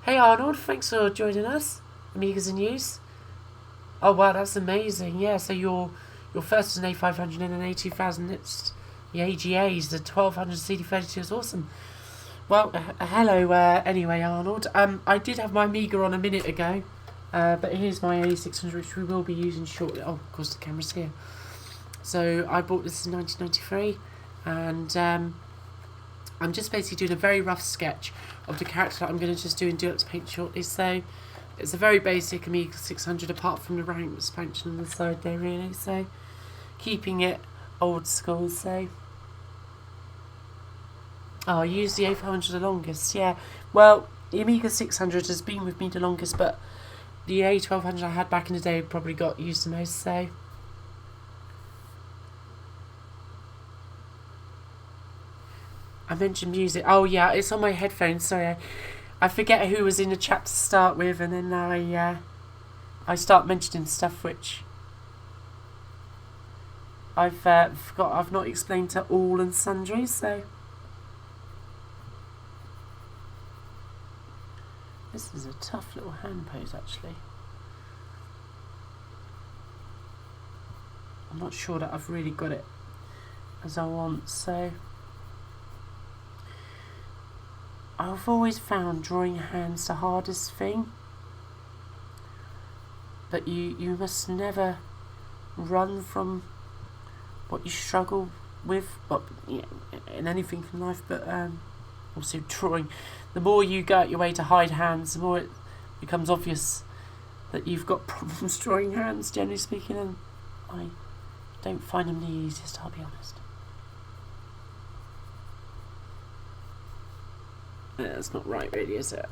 Hey Arnold, thanks for joining us. Amigas in use. Oh wow, that's amazing. Yeah, so your first is an A500 and an A2000. It's the AGAs, the 1200 CD32 is awesome. Well, hello anyway, Arnold. I did have my Amiga on a minute ago, but here's my A600, which we will be using shortly. Oh, of course, the camera's here. So I bought this in 1993, and I'm just basically doing a very rough sketch of the character that I'm going to just do in Deluxe Paint shortly. So it's a very basic Amiga 600, apart from the rank expansion on the side there, really. So keeping it old school, so... Oh, I used the A500 the longest, yeah. Well, the Amiga 600 has been with me the longest, but the A1200 I had back in the day probably got used the most, so... I mentioned music. Oh, yeah, it's on my headphones, sorry. I forget who was in the chat to start with, and then I start mentioning stuff which I've forgot. I've not explained to all and sundry, so... This is a tough little hand pose, actually. I'm not sure that I've really got it as I want, so... I've always found drawing hands the hardest thing. But you must never run from what you struggle with, but yeah, in anything in life, but also drawing. The more you go out your way to hide hands, the more it becomes obvious that you've got problems drawing hands, generally speaking, and I don't find them the easiest, I'll be honest. Yeah, that's not right, really, is it?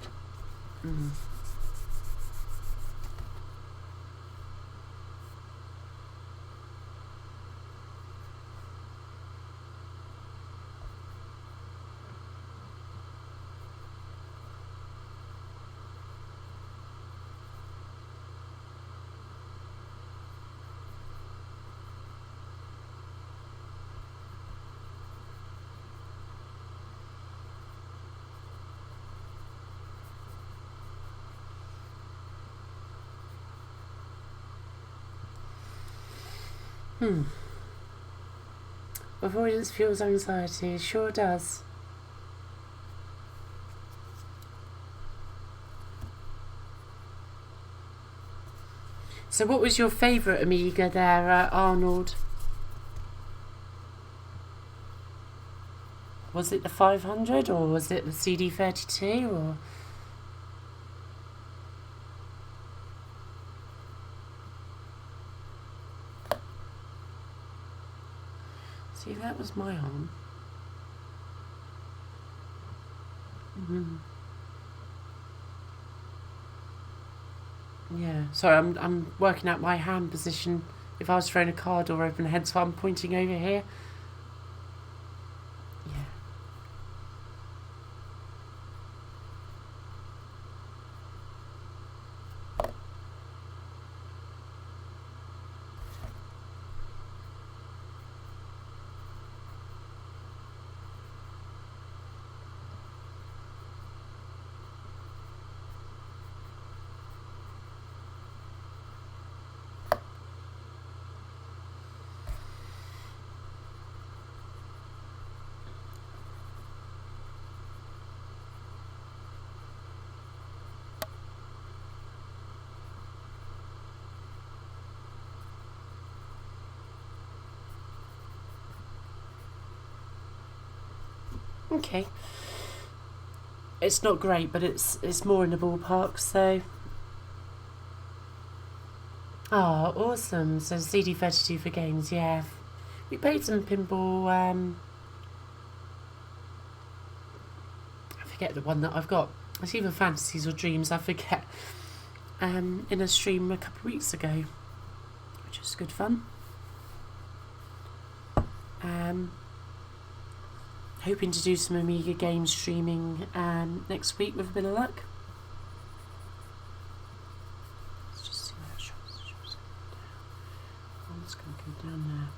Avoidance fuels anxiety. It sure does. So what was your favourite Amiga there, Arnold? Was it the 500 or was it the CD32 or? See, that was my arm. Yeah, sorry, I'm working out my hand position. If I was throwing a car door open, hence why I'm pointing over here. Yeah. Okay. It's not great, but it's more in the ballpark, so. Oh, awesome. So CD32 for games, yeah. We played some pinball, I forget the one that I've got. It's either Fantasies or Dreams, I forget. In a stream a couple of weeks ago, which was good fun. Hoping to do some Amiga game streaming next week with a bit of luck. Let's just see where that shop's going down. Oh, it's going to go down there.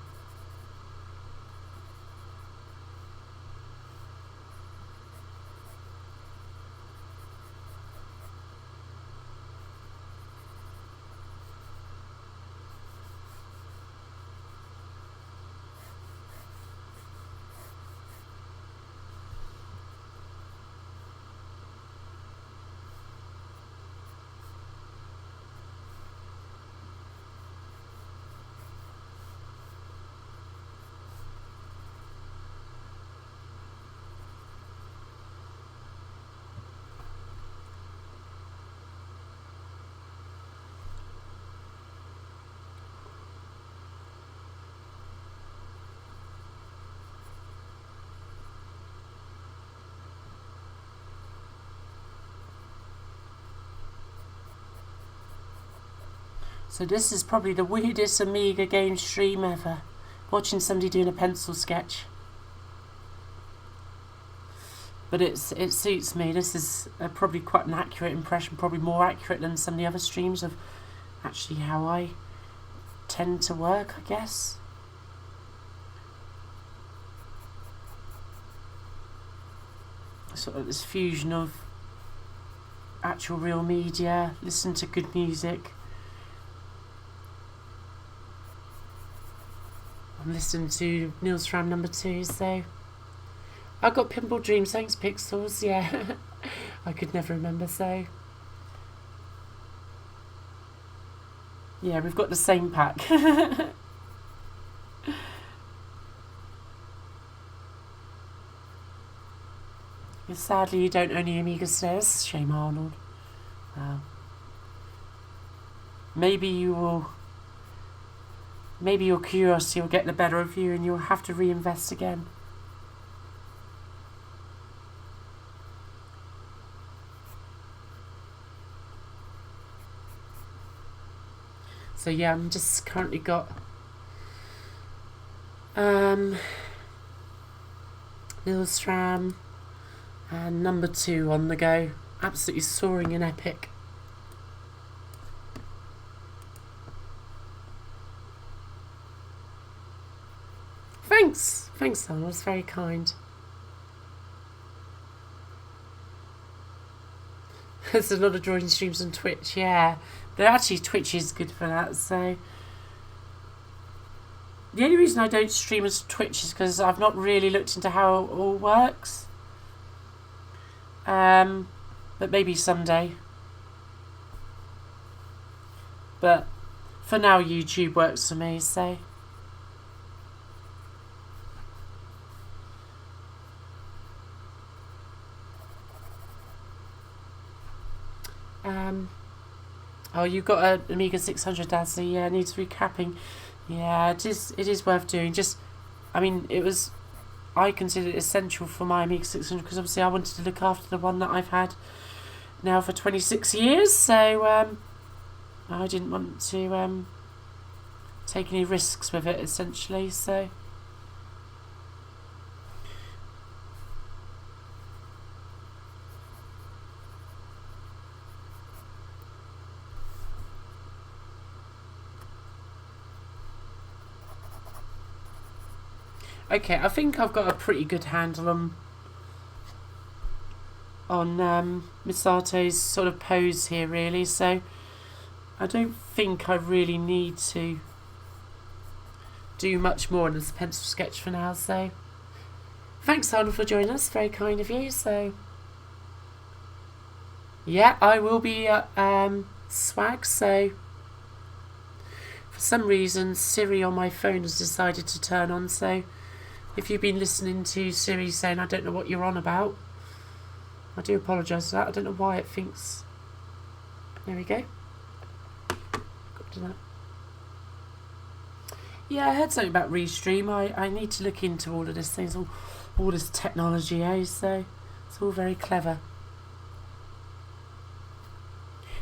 So this is probably the weirdest Amiga game stream ever. Watching somebody doing a pencil sketch. But it suits me. This is probably quite an accurate impression, probably more accurate than some of the other streams of actually how I tend to work, I guess. Sort of this fusion of actual real media, listen to good music. I'm listening to Neil's Fram #2, so I got Pinball Dreams, thanks Pixels, yeah. I could never remember, so yeah, we've got the same pack. Sadly, you don't own any Amiga stairs. Shame, Arnold. Wow. Maybe you will. Maybe your curiosity will get the better of you and you'll have to reinvest again. So yeah, I'm just currently got Nilstram and #2 on the go. Absolutely soaring and epic. Thanks, Sam. That's very kind. There's a lot of drawing streams on Twitch, yeah. But actually, Twitch is good for that, so. The only reason I don't stream as Twitch is because I've not really looked into how it all works. But maybe someday. But for now, YouTube works for me, so. Oh, you've got an Amiga 600, Dazzly. Yeah, needs recapping. Yeah, it is worth doing. Just, I mean, I consider it essential for my Amiga 600 because obviously I wanted to look after the one that I've had now for 26 years. So I didn't want to take any risks with it, essentially. So. Okay, I think I've got a pretty good handle on Misato's sort of pose here, really. So I don't think I really need to do much more in this pencil sketch for now. So thanks, Arnold, for joining us. Very kind of you. So yeah, I will be at Swag. So for some reason, Siri on my phone has decided to turn on. So if you've been listening to Siri saying, I don't know what you're on about, I do apologise for that. I don't know why it thinks. There we go. Got to that. Yeah, I heard something about Restream. I need to look into all of this things, all this technology, so it's all very clever.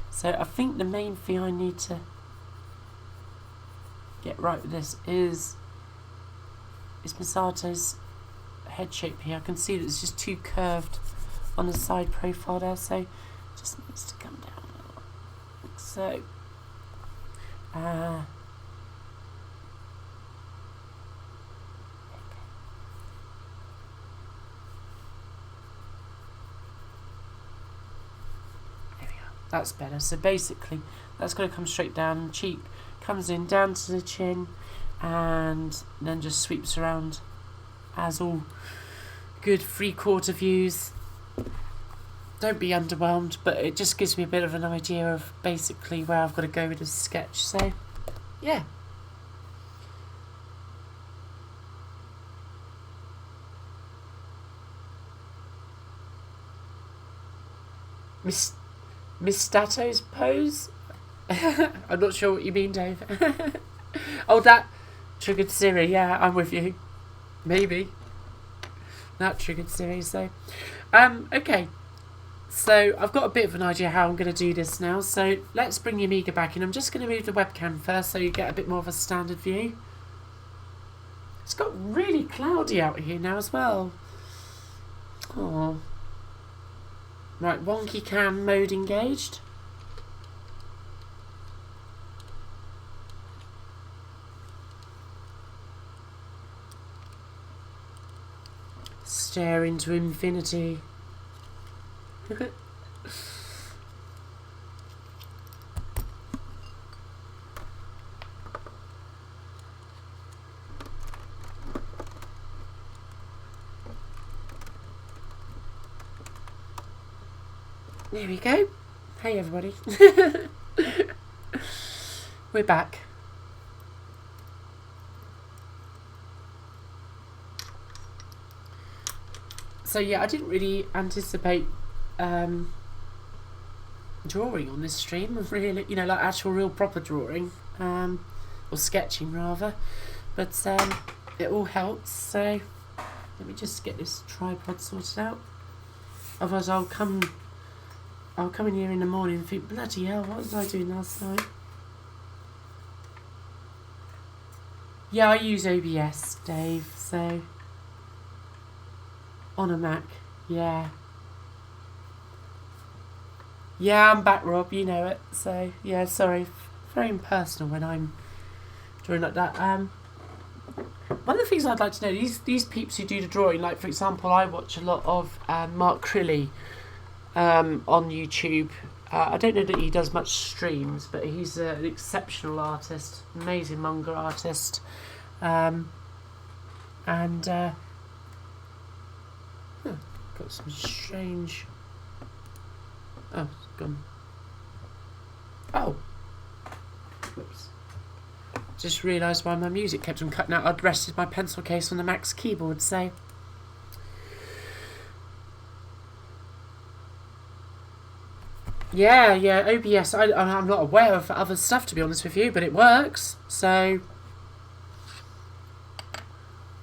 So I think the main thing I need to get right with this is Misato's head shape here. I can see that it's just too curved on the side profile there, so it just needs to come down a little. So there we go. That's better. So basically that's going to come straight down. Cheek comes in down to the chin and then just sweeps around as all good 3/4 views. Don't be underwhelmed, but it just gives me a bit of an idea of basically where I've got to go with this sketch. So yeah, Miss Stato's pose. I'm not sure what you mean, Dave. Oh, that triggered Siri. Yeah, I'm with you. Maybe that triggered Siri. So, okay. So I've got a bit of an idea how I'm going to do this now. So let's bring the Amiga back in. I'm just going to move the webcam first so you get a bit more of a standard view. It's got really cloudy out here now as well. Oh. Right, wonky cam mode engaged. Stare into infinity. There we go. Hey everybody. We're back. So yeah, I didn't really anticipate drawing on this stream, really, you know, like actual real proper drawing, or sketching rather, but it all helps. So let me just get this tripod sorted out, otherwise I'll come in here in the morning and think, bloody hell, what was I doing last night? Yeah, I use OBS, Dave, so on a Mac, yeah. Yeah, I'm back, Rob, you know it. So, yeah, sorry. Very impersonal when I'm drawing like that. One of the things I'd like to know, these peeps who do the drawing, like, for example, I watch a lot of Mark Crilly on YouTube. I don't know that he does much streams, but he's an exceptional artist, amazing manga artist. And got some strange. Oh, it's gone. Oh, whoops! Just realised why my music kept on cutting out. I'd rested my pencil case on the Mac's keyboard, so. Yeah, OBS. I'm not aware of other stuff, to be honest with you, but it works. So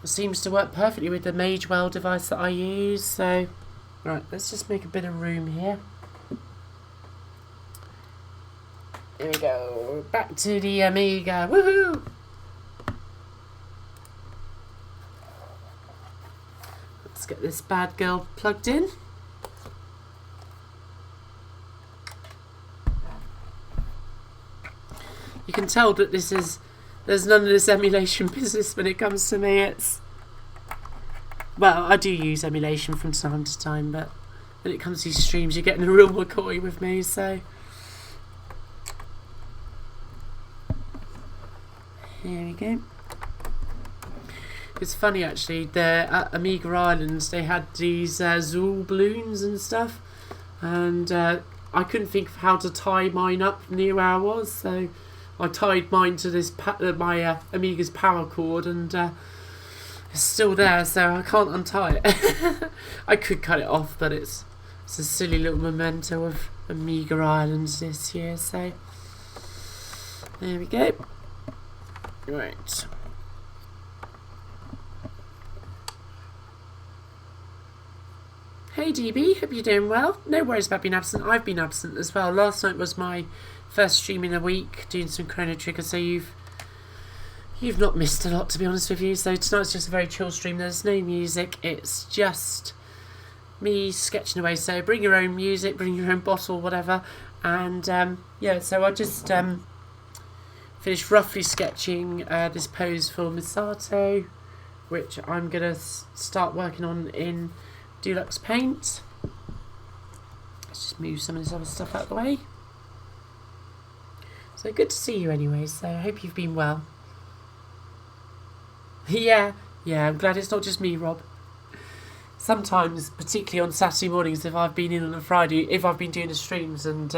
it seems to work perfectly with the Magewell device that I use. So, right, let's just make a bit of room here. There we go. Back to the Amiga. Woohoo! Let's get this bad girl plugged in. You can tell that there's none of this emulation business when it comes to me. Well, I do use emulation from time to time, but when it comes to these streams, you're getting a real McCoy with me, so. Here we go. It's funny actually, at Amiga Islands they had these Zool balloons and stuff, and I couldn't think of how to tie mine up near where I was, so I tied mine to this my Amiga's power cord, and it's still there, so I can't untie it. I could cut it off, but it's a silly little memento of Amiga Islands this year, so there we go. Right. Hey DB, hope you're doing well. No worries about being absent. I've been absent as well. Last night was my first stream in a week, doing some Chrono Trigger, so you've not missed a lot, to be honest with you. So tonight's just a very chill stream. There's no music. It's just me sketching away. So bring your own music, bring your own bottle, whatever. And yeah, so I just finished roughly sketching this pose for Misato, which I'm gonna start working on in Deluxe Paint. Let's just move some of this other stuff out of the way. So good to see you anyway, so I hope you've been well. yeah, I'm glad it's not just me, Rob. Sometimes, particularly on Saturday mornings, if I've been in on a Friday, if I've been doing the streams, and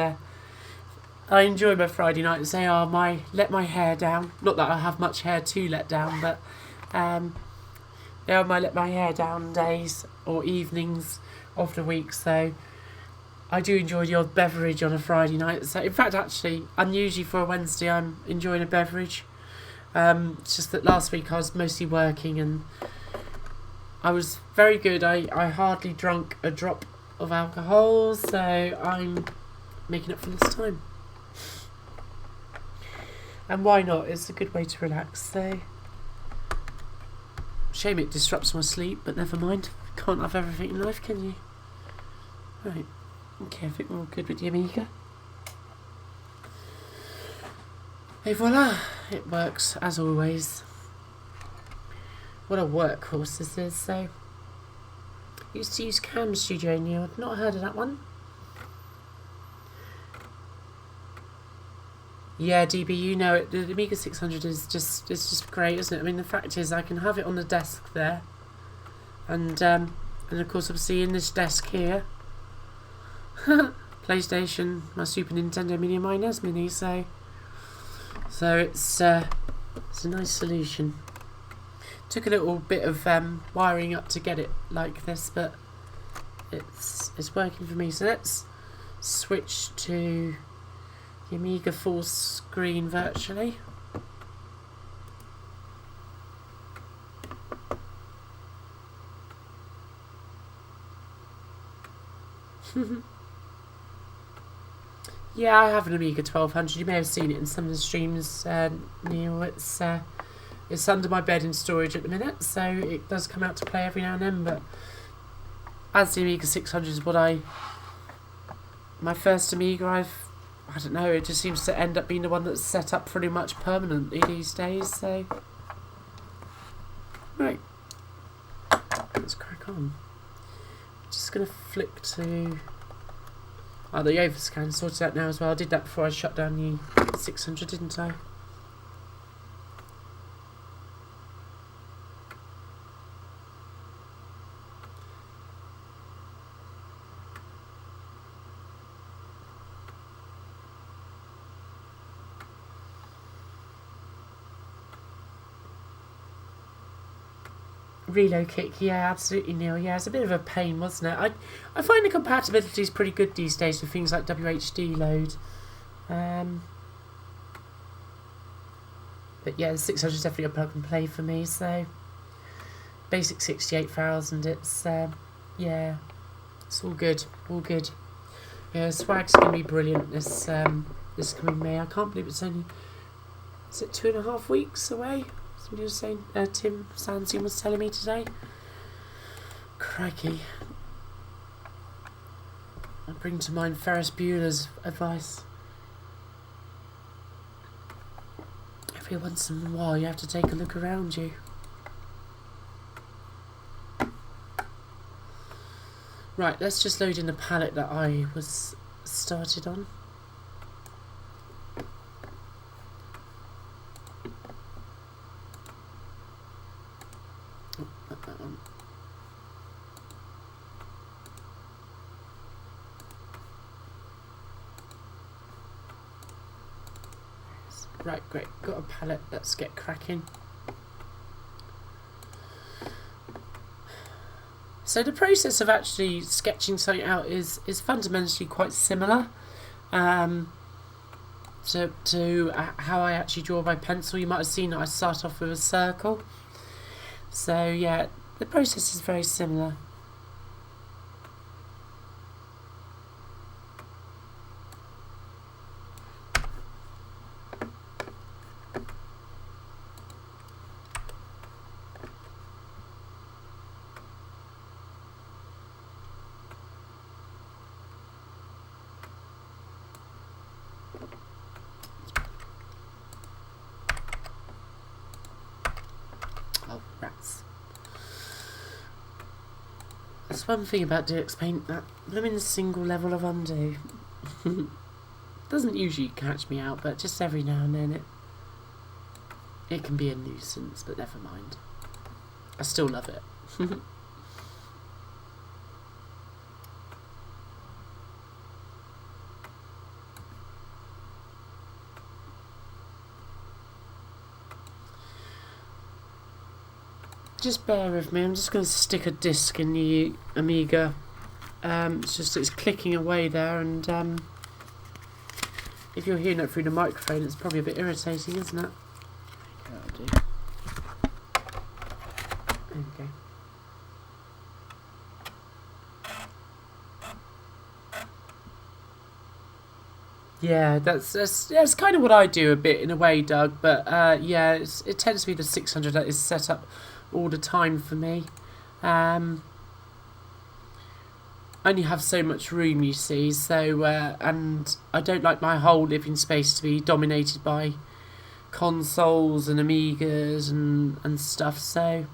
I enjoy my Friday night, and say, oh, let my hair down. Not that I have much hair to let down, but they are my let my hair down days or evenings of the week, so I do enjoy the odd beverage on a Friday night. So in fact, actually, unusually for a Wednesday, I'm enjoying a beverage. It's just that last week I was mostly working and I was very good. I hardly drunk a drop of alcohol, so I'm making up for this time. And why not? It's a good way to relax, so. Shame it disrupts my sleep, but never mind. Can't have everything in life, can you? Right. Okay, I think we're all good with the Amiga. Et voila! It works, as always. What a workhorse this is, so. Used to use Cam Studio New. I've not heard of that one. Yeah, DB, you know it. The Amiga 600 is just great, isn't it? I mean, the fact is, I can have it on the desk there, and of course, obviously, in this desk here, PlayStation, my Super Nintendo Mini, and my NES Mini. So it's a nice solution. Took a little bit of wiring up to get it like this, but it's working for me. So let's switch to the Amiga full screen virtually. Yeah, I have an Amiga 1200. You may have seen it in some of the streams, Neil. It's under my bed in storage at the minute, so it does come out to play every now and then, but as the Amiga 600 is my first Amiga, I don't know, it just seems to end up being the one that's set up pretty much permanently these days, so. Right. Let's crack on. Just going to flick to. Oh, the overscan sorted out now as well. I did that before I shut down the 600, didn't I? reload kick, yeah, absolutely, Neil. Yeah, it's a bit of a pain, wasn't it? I find the compatibility is pretty good these days with things like WHD load. But yeah, the 600 is definitely a plug and play for me. So basic 68,000. It's yeah, it's all good, all good. Yeah, swag's gonna be brilliant this this coming May. I can't believe it's only, is it 2.5 weeks away? Somebody was saying, Tim Sansian was telling me today. Crikey. I bring to mind Ferris Bueller's advice. Every once in a while you have to take a look around you. Right, let's just load in the palette that I was started on. Oh, not that one. Right, great. Got a palette. Let's get cracking. So the process of actually sketching something out is fundamentally quite similar to how I actually draw by pencil. You might have seen that I start off with a circle. So yeah, the process is very similar. Oh, rats. That's one thing about Deluxe Paint, that blooming single level of undo. Doesn't usually catch me out, but just every now and then it can be a nuisance, but never mind. I still love it. Just bear with me, I'm just going to stick a disc in the Amiga. It's clicking away there, and if you're hearing it through the microphone, it's probably a bit irritating, isn't it? That'll do. There we go. Yeah, that's kind of what I do a bit in a way, Doug. But yeah, it tends to be the 600 that is set up all the time for me. I only have so much room, you see, so and I don't like my whole living space to be dominated by consoles and Amigas and stuff. So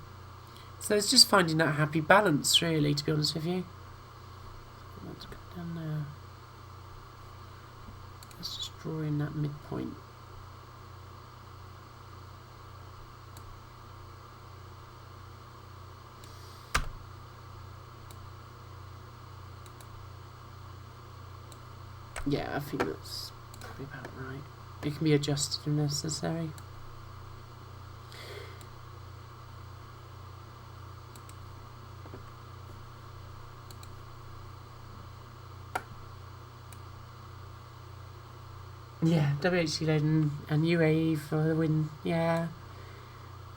it's just finding that happy balance, really, to be honest with you. I want to come down there. Let's just draw in that midpoint. Yeah, I think that's probably about right. It can be adjusted if necessary. Yeah, WHD load and UAE for the win. Yeah,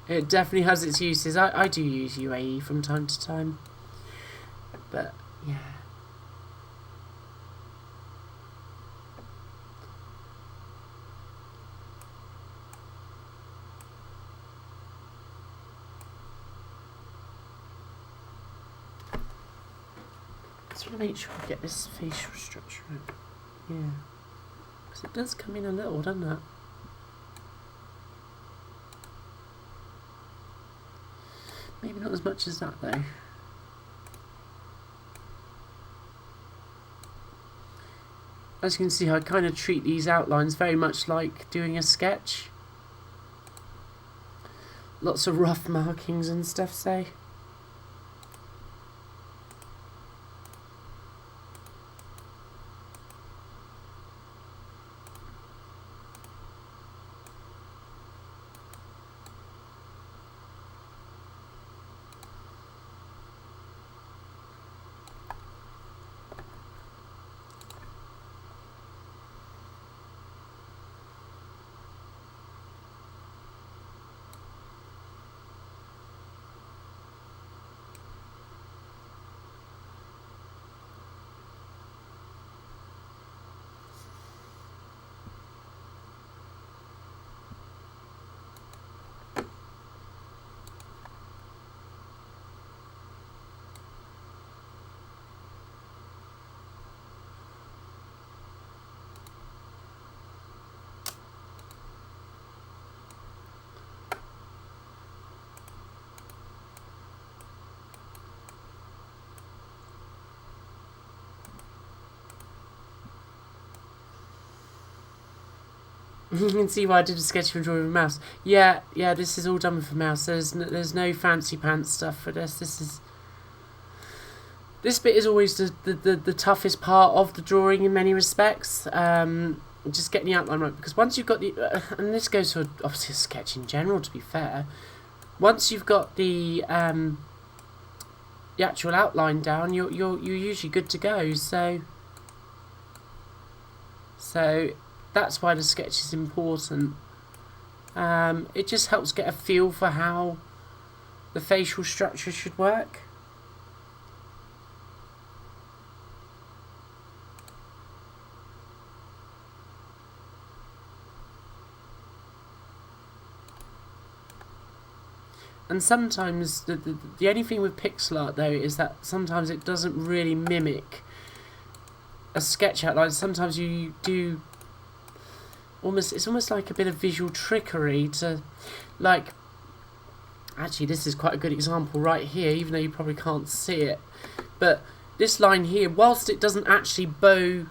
it definitely has its uses. I do use UAE from time to time, but yeah. Just want to make sure I get this facial structure right. Yeah. Because it does come in a little, doesn't it? Maybe not as much as that, though. As you can see, I kind of treat these outlines very much like doing a sketch. Lots of rough markings and stuff, say. You can see why I did a sketch from drawing with a mouse. Yeah, this is all done with a mouse. There's no fancy pants stuff for this. This bit is always the toughest part of the drawing in many respects. Just getting the outline right, because once you've got the and this goes for obviously a sketch in general, to be fair. Once you've got the actual outline down, you're usually good to go. So that's why the sketch is important. It just helps get a feel for how the facial structure should work. And sometimes the only thing with pixel art though is that sometimes it doesn't really mimic a sketch outline. Sometimes you do it's almost like a bit of visual trickery to, like, actually this is quite a good example right here, even though you probably can't see it, but this line here, whilst it doesn't actually bow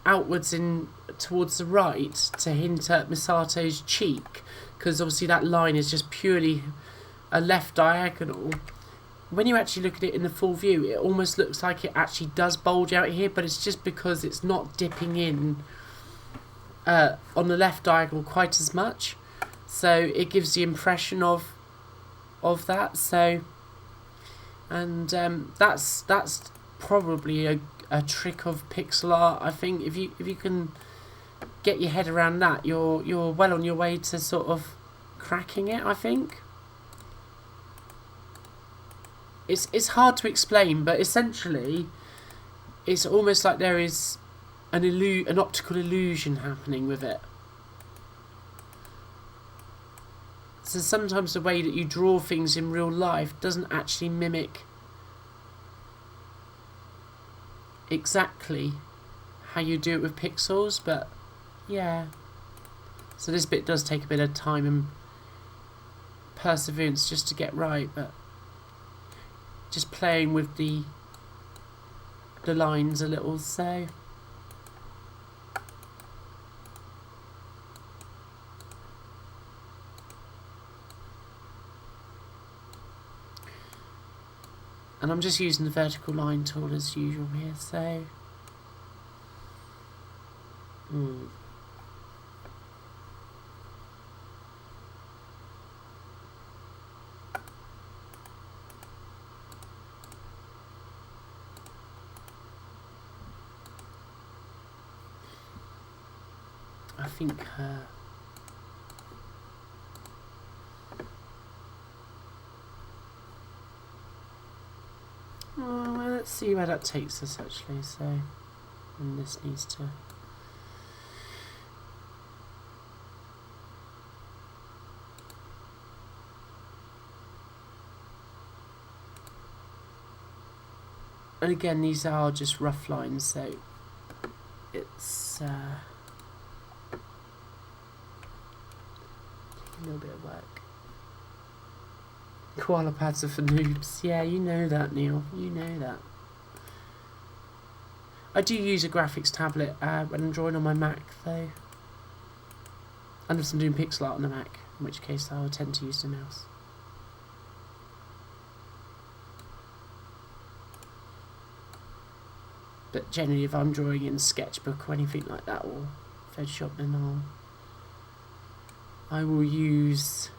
outwards in towards the right to hint at Misato's cheek, because obviously that line is just purely a left diagonal, when you actually look at it in the full view, it almost looks like it actually does bulge out here, but it's just because it's not dipping in on the left diagonal quite as much, so it gives the impression of that. So, and that's probably a trick of pixel art. I think if you can get your head around that, you're well on your way to sort of cracking it, I think. It's hard to explain, but essentially it's almost like there is an optical illusion happening with it. So sometimes the way that you draw things in real life doesn't actually mimic exactly how you do it with pixels, but yeah. So this bit does take a bit of time and perseverance just to get right, but just playing with the lines a little. So and I'm just using the vertical line tool as usual here. So I think well, let's see where that takes us actually. So, and this needs to and again, these are just rough lines, so it's a little bit of work. Koala pads are for noobs. Yeah, you know that, Neil. You know that. I do use a graphics tablet when I'm drawing on my Mac, though. Unless I'm doing pixel art on the Mac, in which case I will tend to use the mouse. But generally, if I'm drawing in Sketchbook or anything like that, or Photoshop, then I will use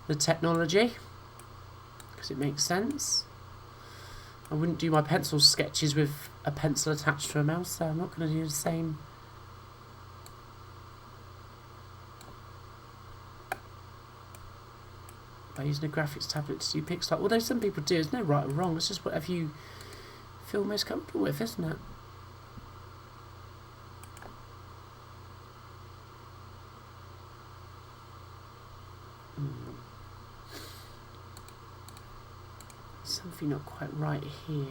the technology because it makes sense. I wouldn't do my pencil sketches with a pencil attached to a mouse, so I'm not going to do the same. By using a graphics tablet to do pixel art, although some people do, there's no right or wrong, it's just whatever you feel most comfortable with, isn't it? Something not quite right here.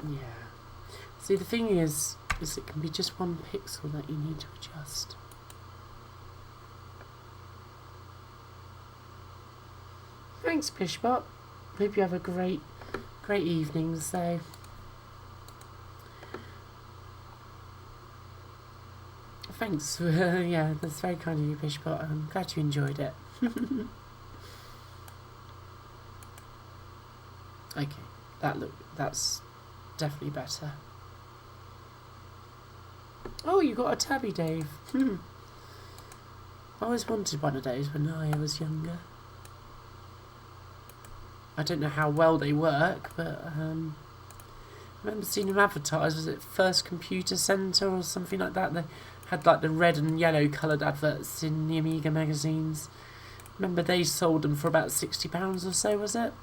Yeah. See, the thing is, is it can be just one pixel that you need to adjust. Thanks, Pishbot. Hope you have a great evening. So, thanks. Yeah, that's very kind of you, Pishbot. I'm glad you enjoyed it. Okay, that's definitely better. Oh, you got a tabby, Dave. I always wanted one of those when I was younger. I don't know how well they work, but I remember seeing them advertised. Was it First Computer Centre or something like that? They had like the red and yellow coloured adverts in the Amiga magazines. Remember they sold them for about £60 or so, was it?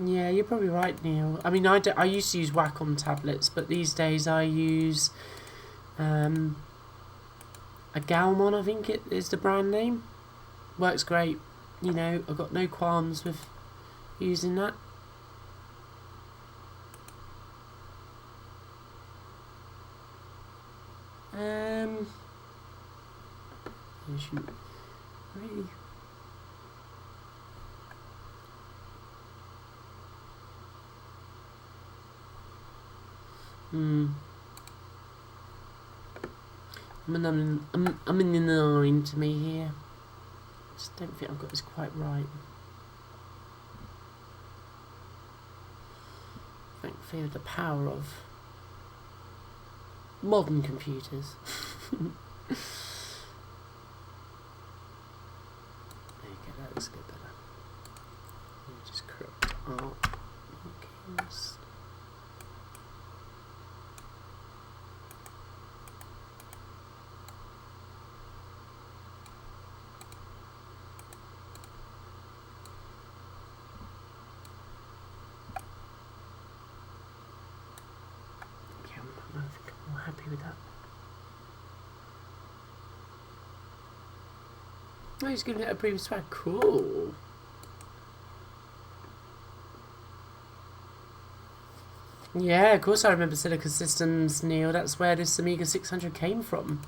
Yeah, you're probably right, Neil. I mean, I used to use Wacom tablets, but these days I use a Galmon, I think it is the brand name. Works great. You know, I've got no qualms with using that. You shouldn't really. I'm in the 9 to me here. Just don't think I've got this quite right. Thankfully, with the power of modern computers. There you go, that looks a bit better. Just correct art markings. I think I'm more happy with that. Oh, he's giving it a previous swag. Cool. Yeah, of course I remember Silica Systems, Neil. That's where this Amiga 600 came from.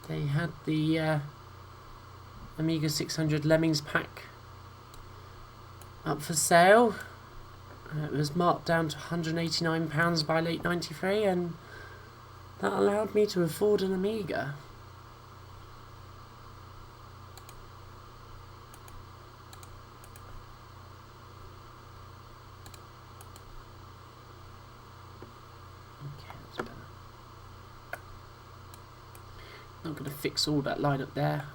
They had the Amiga 600 Lemmings pack up for sale. It was marked down to £189 by late '93, and that allowed me to afford an Amiga. Okay, that's better. Not going to fix all that line up there.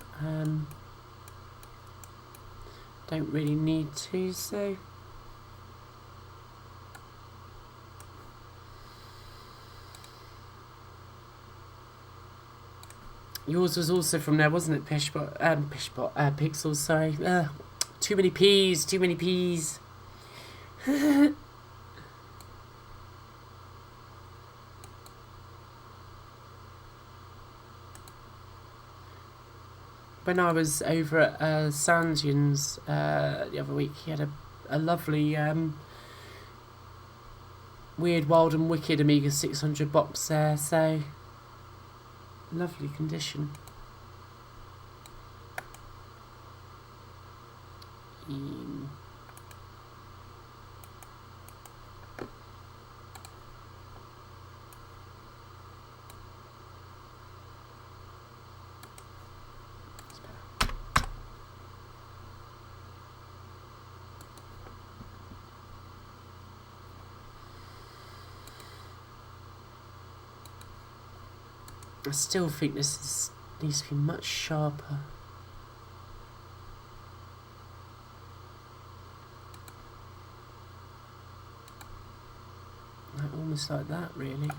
Don't really need to, so. Yours was also from there, wasn't it, Pixels, sorry. Too many P's, too many P's. When I was over at Sandian's the other week, he had a lovely Weird, Wild and Wicked Amiga 600 box there, so lovely condition. I still think this needs to be much sharper. Like almost like that, really.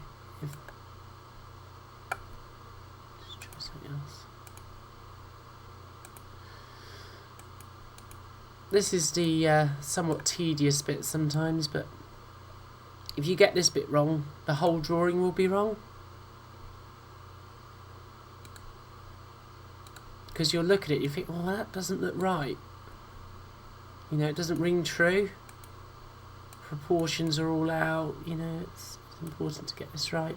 Just try something else. this is the somewhat tedious bit sometimes, but if you get this bit wrong, the whole drawing will be wrong. Because you'll look at it, you think, well, that doesn't look right. You know, it doesn't ring true. Proportions are all out, you know, it's important to get this right.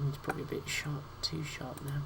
It's probably a bit sharp, too sharp now.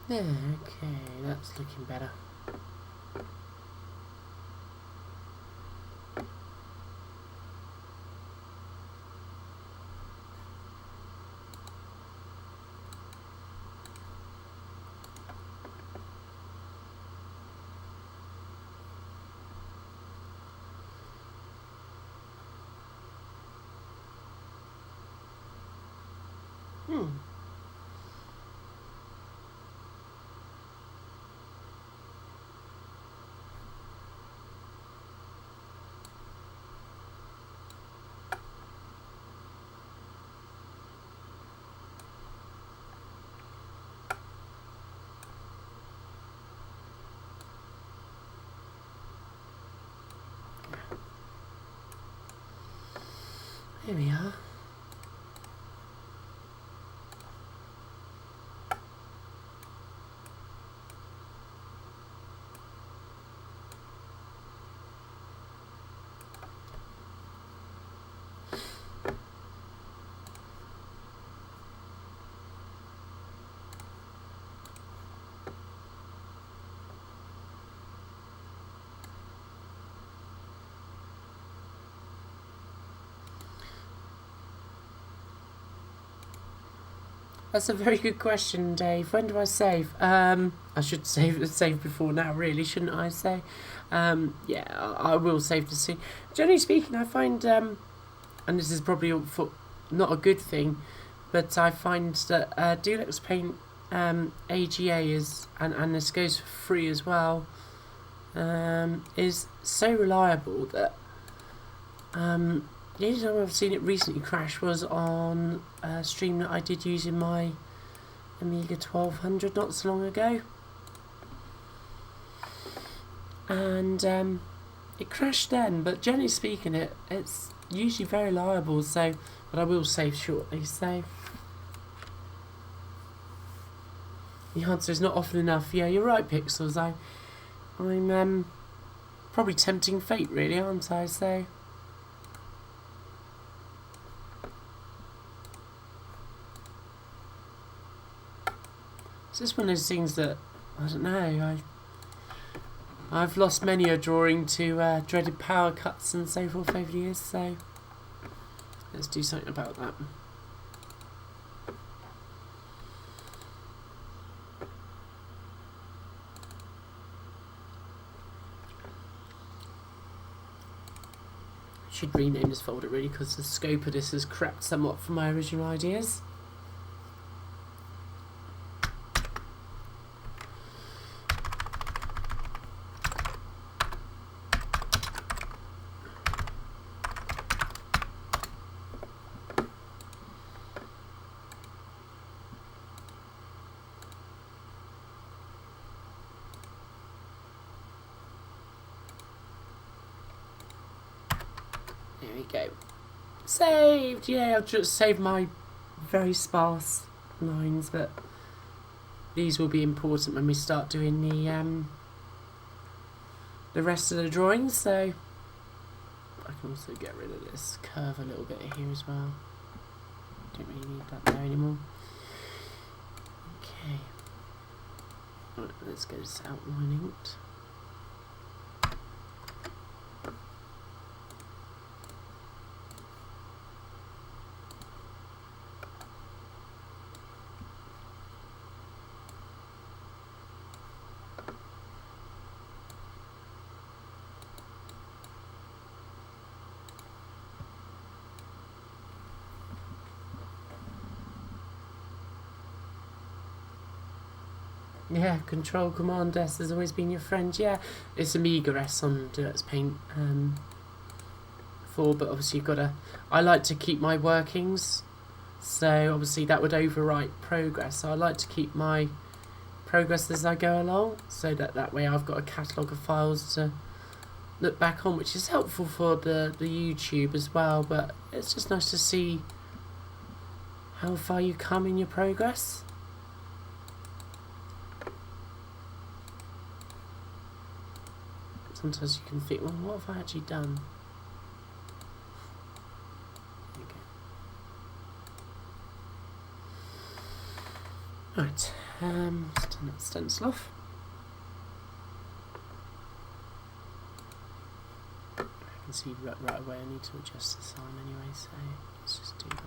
Yeah, okay, that's looking better. Here we are. That's a very good question, Dave. When do I save? I should save before now, really, shouldn't I say? Yeah, I will save this soon. Generally speaking, I find, and this is probably not a good thing, but I find that Deluxe Paint AGA is, and this goes for free as well, is so reliable that the only time I've seen it recently crash was on a stream that I did using my Amiga 1200 not so long ago. And it crashed then, but generally speaking it's usually very reliable, so, but I will save shortly, so The answer is not often enough. Yeah, you're right, Pixels. I'm probably tempting fate, really, aren't I? So. It's just one of those things that, I don't know, I've lost many a drawing to dreaded power cuts and so forth over the years, so let's do something about that. Should rename this folder really, because the scope of this has crept somewhat from my original ideas. There we go. Saved! Yeah, I've just saved my very sparse lines, but these will be important when we start doing the rest of the drawings, so I can also get rid of this curve a little bit here as well. Don't really need that there anymore. Okay. Right, let's get this outline inked. Yeah, Control Command S has always been your friend. Yeah, it's Amiga S on Deluxe Paint 4, but obviously you've got to. I like to keep my workings, so obviously that would overwrite progress. So I like to keep my progress as I go along, so that way I've got a catalogue of files to look back on, which is helpful for the YouTube as well. But it's just nice to see how far you come in your progress. Sometimes you can think, well, what have I actually done? Okay. Right, let's turn that stencil off. I can see right away I need to adjust the sign anyway, so let's just do that.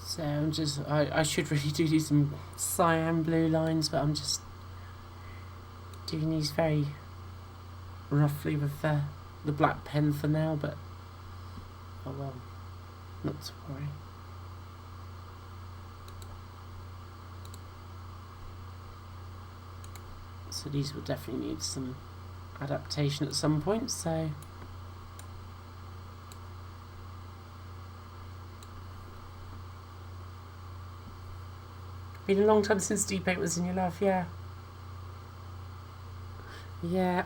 So I'm just, I should really do these in cyan blue lines, but I'm just doing these very roughly with the black pen for now, but oh well, not to worry. So these will definitely need some adaptation at some point, so been a long time since Deep Paint was in your life, yeah. Yeah.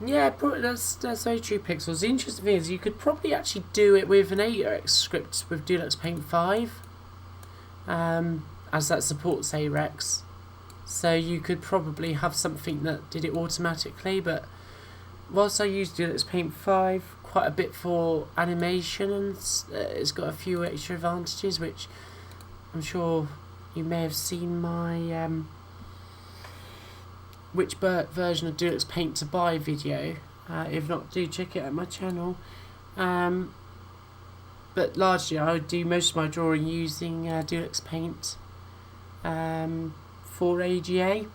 Yeah, that's very true, Pixels. The interesting thing is you could probably actually do it with an 8x script with Deluxe Paint 5, as that supports AREX. So you could probably have something that did it automatically, but whilst I use Deluxe Paint 5 quite a bit for animation, and it's got a few extra advantages, which I'm sure you may have seen my which version of Deluxe Paint to buy video. If not, do check it out my channel. But largely I do most of my drawing using Deluxe Paint for AGA.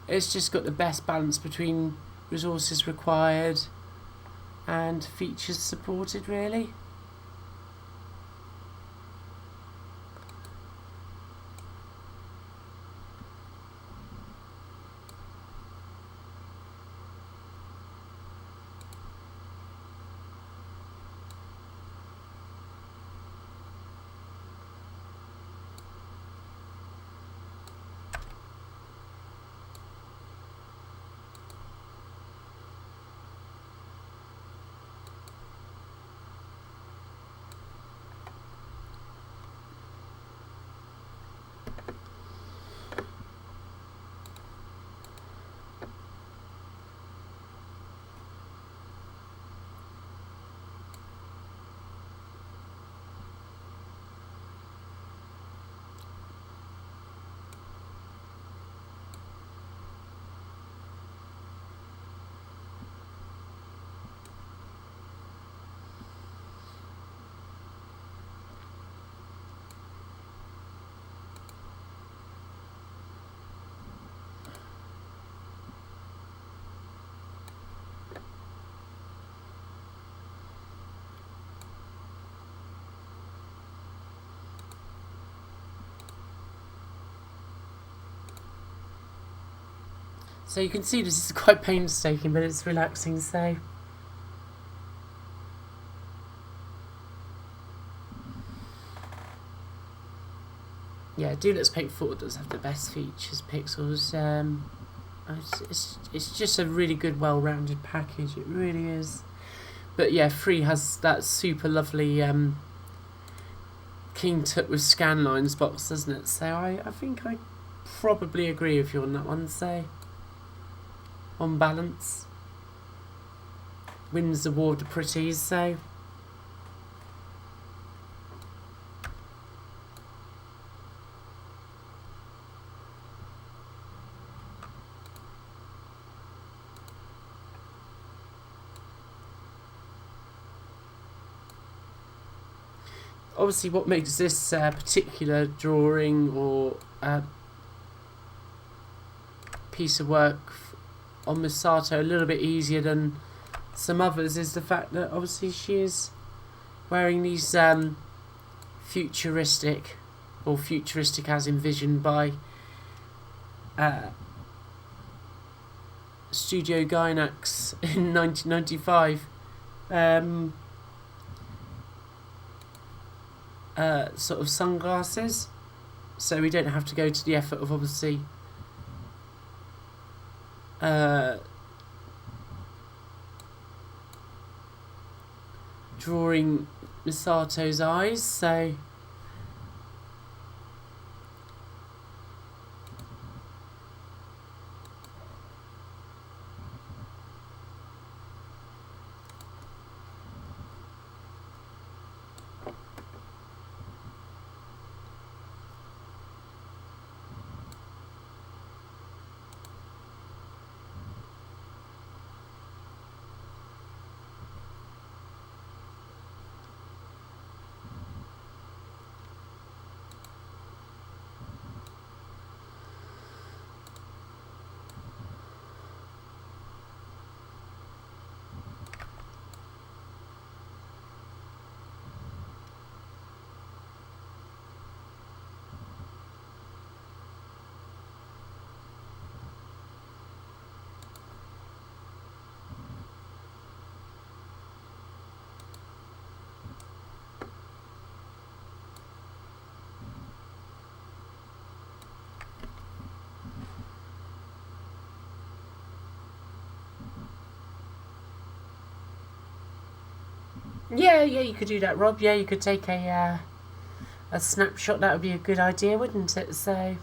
It's just got the best balance between resources required and features supported, really. So you can see this is quite painstaking, but it's relaxing, so... Yeah, Deluxe Paint 4 does have the best features, pixels. It's just a really good, well-rounded package, it really is. But yeah, 3 has that super lovely King Tut with scan lines box, doesn't it? So I think I probably agree with you on that one, so... On balance, wins the war of the pretties, so... Obviously what makes this particular drawing or piece of work on Misato a little bit easier than some others is the fact that obviously she is wearing these futuristic as envisioned by Studio Gainax in 1995 sort of sunglasses, so we don't have to go to the effort of obviously drawing Misato's eyes, so yeah, you could do that, Rob. Yeah, you could take a snapshot. That would be a good idea, wouldn't it? So,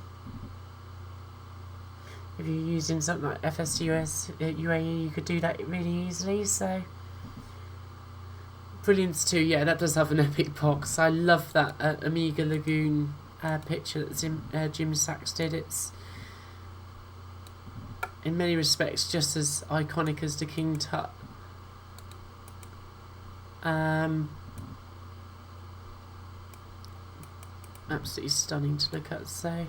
if you're using something like FSUS UAE, you could do that really easily. So, Brilliance 2, yeah, that does have an epic box. I love that Amiga Lagoon picture that Jim Sachs did. It's in many respects just as iconic as the King Tut. Absolutely stunning to look at, so.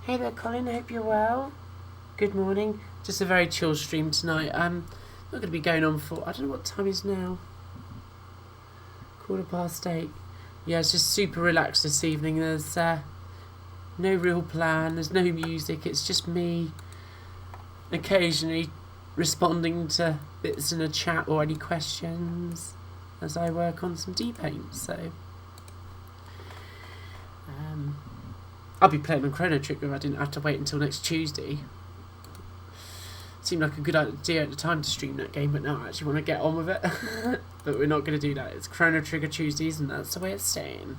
Hey there, Colin, I hope you're well. Good morning. Just a very chill stream tonight. Not going to be going on for, I don't know what time it is now. 8:15. Yeah, it's just super relaxed this evening. There's no real plan, there's no music, it's just me occasionally responding to bits in a chat or any questions as I work on some D-Paint, so I'll be playing on Chrono Trigger if I didn't have to wait until next Tuesday. Seemed like a good idea at the time to stream that game, but now I actually want to get on with it. But we're not going to do that. It's Chrono Trigger Tuesdays, and that's the way it's staying.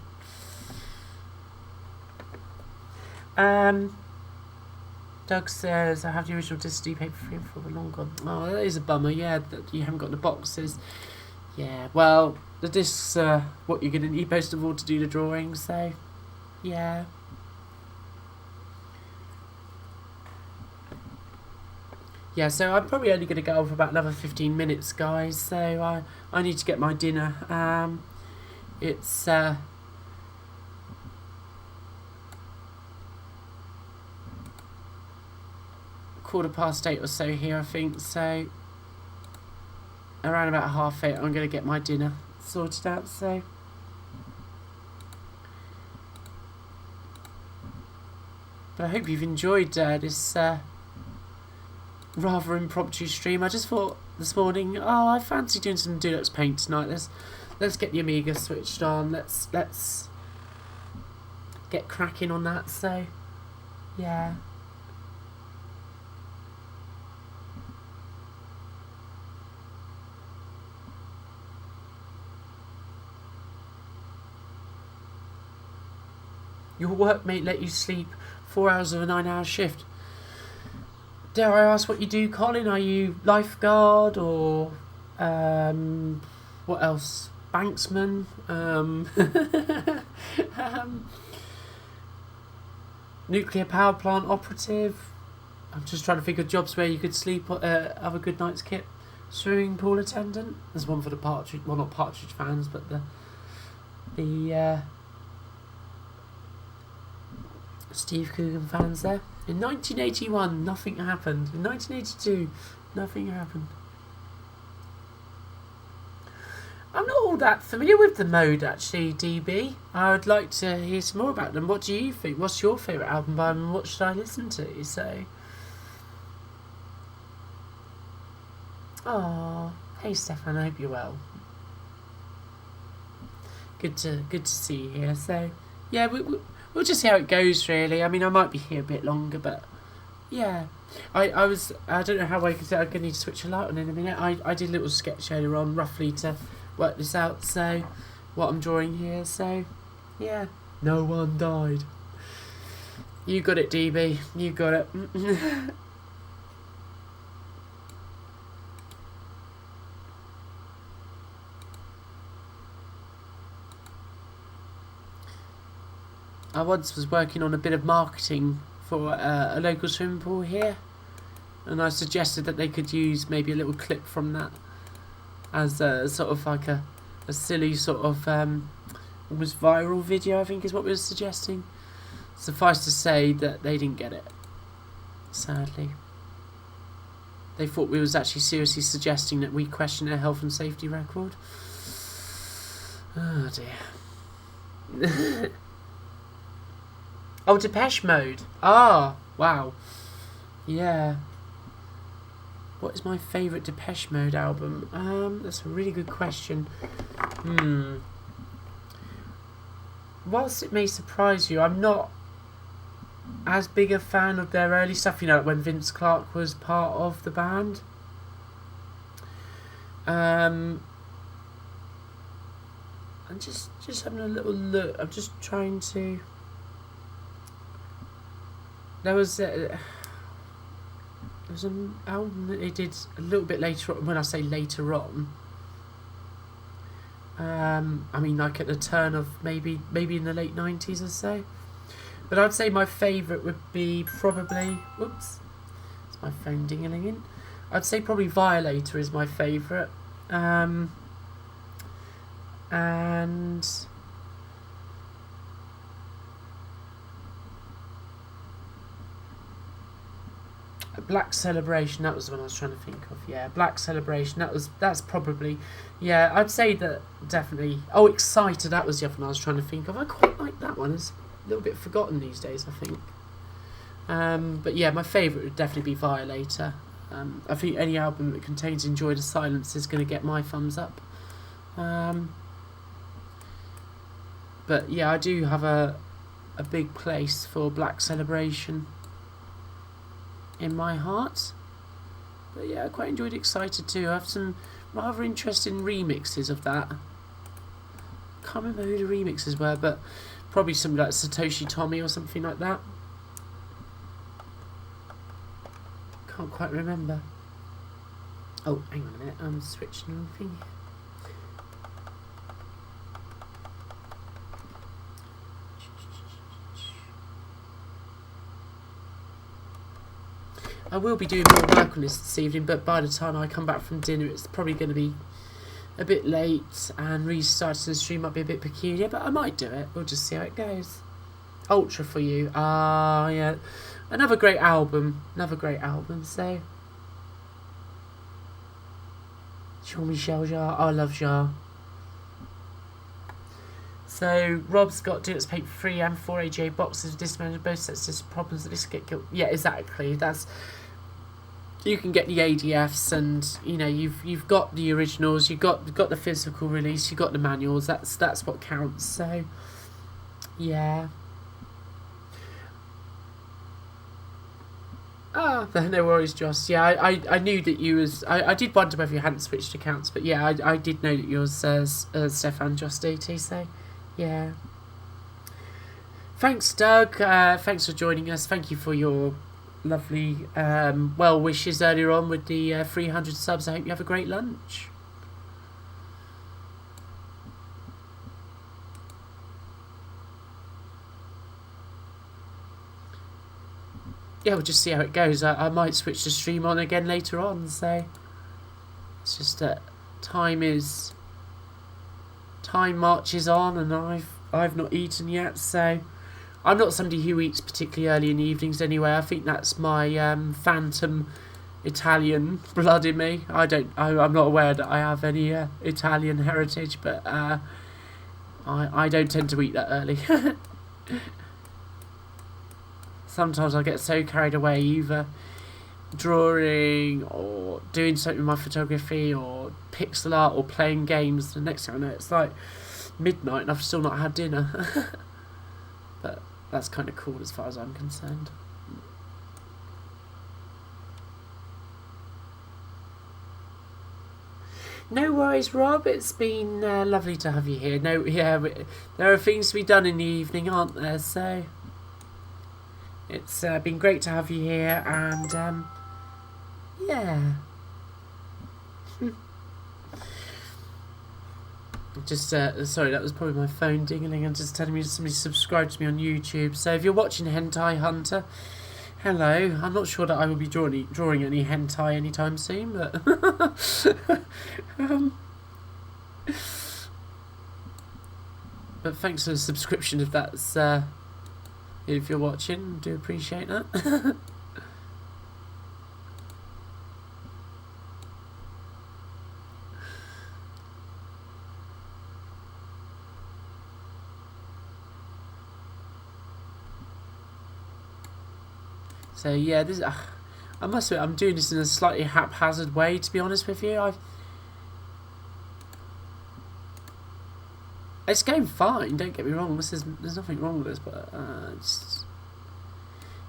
Doug says, I have the original Disney paper frame for long gone. Oh, that is a bummer, yeah, that you haven't got the boxes. Yeah, well, the discs are what you're going to need most of all to do the drawings, so, yeah. Yeah, so I'm probably only going to go on for about another 15 minutes, guys, so I need to get my dinner. It's 8:15 or so here, I think, so around about 8:30 I'm going to get my dinner sorted out, so. But I hope you've enjoyed this rather impromptu stream. I just thought this morning, oh, I fancy doing some Deluxe Paint tonight. Let's get the Amiga switched on. Let's get cracking on that. So, yeah. Your workmate let you sleep 4 hours of a 9-hour shift. Dare I ask what you do, Colin? Are you lifeguard or what else? Banksman? Nuclear power plant operative? I'm just trying to think of jobs where you could sleep, have a good night's kit. Swimming pool attendant? There's one for the Partridge, well, not Partridge fans, but the Steve Coogan fans there. In 1981, nothing happened. In 1982, nothing happened. I'm not all that familiar with the Mode, actually, DB. I would like to hear some more about them. What do you think? What's your favourite album by them, and what should I listen to? So, oh, hey Stefan, I hope you're well. Good to see you here. So, yeah, we'll just see how it goes, really. I mean, I might be here a bit longer, but yeah. I don't know how I could say I'm going to need to switch a light on in a minute. I did a little sketch earlier on, roughly, to work this out, so what I'm drawing here, so yeah. No one died. You got it, DB. You got it. I once was working on a bit of marketing for a local swimming pool here, and I suggested that they could use maybe a little clip from that as a sort of like a silly sort of almost viral video, I think is what we were suggesting. Suffice to say that they didn't get it, sadly. They thought we was actually seriously suggesting that we question their health and safety record. Oh dear. Oh, Depeche Mode. Ah, wow. Yeah. What is my favourite Depeche Mode album? That's a really good question. Whilst it may surprise you, I'm not as big a fan of their early stuff, you know, when Vince Clarke was part of the band. I'm just having a little look. I'm just trying to... There was an album that they did a little bit later on. When I say later on, I mean, like at the turn of maybe in the late 90s or so. But I'd say my favourite would be probably... Whoops. It's my phone ding-a-ling-in. I'd say probably Violator is my favourite. And... Black Celebration, that was the one I was trying to think of. Yeah, Black Celebration, that's probably... Yeah, I'd say that definitely... Oh, Exciter, that was the other one I was trying to think of. I quite like that one. It's a little bit forgotten these days, I think. But yeah, my favourite would definitely be Violator. I think any album that contains Enjoy the Silence is going to get my thumbs up. But yeah, I do have a big place for Black Celebration in my heart. But yeah, I quite enjoyed Excited too. I have some rather interesting remixes of that. Can't remember who the remixes were, but probably something like Satoshi Tommy or something like that. Can't quite remember. Oh, hang on a minute, I'm switching on thing. I will be doing more work on this evening, but by the time I come back from dinner, it's probably going to be a bit late, and restarting the stream might be a bit peculiar, but I might do it. We'll just see how it goes. Ultra for You. Ah, yeah. Another great album. So. Jean-Michel Jarre. Oh, I love Jarre. So, Rob's got Deluxe Paint 3 and 4 AGA boxes of dismantled both sets of problems that this get killed. Yeah, exactly. That's... You can get the ADFs, and you know you've got the originals, you've got the physical release, you've got the manuals. That's what counts. So, yeah. Ah, no worries, Joss. Yeah, I knew that you was... I did wonder whether you hadn't switched accounts, but yeah, I did know that yours Stefan Joss DT. So, yeah. Thanks, Doug. Thanks for joining us. Thank you for your lovely well wishes earlier on with the 300 subs. I hope you have a great lunch. Yeah, we'll just see how it goes. I might switch the stream on again later on. So it's just that time marches on, and I've not eaten yet. So I'm not somebody who eats particularly early in the evenings anyway. I think that's my phantom Italian blood in me. I'm not aware that I have any Italian heritage, but I don't tend to eat that early. Sometimes I get so carried away, either drawing or doing something with my photography or pixel art or playing games. The next thing I know, it's like midnight and I've still not had dinner. But that's kind of cool as far as I'm concerned. No worries, Rob. It's been lovely to have you here. There are things to be done in the evening, aren't there? So it's been great to have you here, and yeah. Just sorry, that was probably my phone dingling and just telling me somebody subscribed to me on YouTube. So if you're watching Hentai Hunter, hello. I'm not sure that I will be drawing any hentai anytime soon, but but thanks for the subscription if that's if you're watching. Do appreciate that. So yeah, this I must admit, I'm doing this in a slightly haphazard way, to be honest with you. It's going fine, don't get me wrong. There's nothing wrong with this, but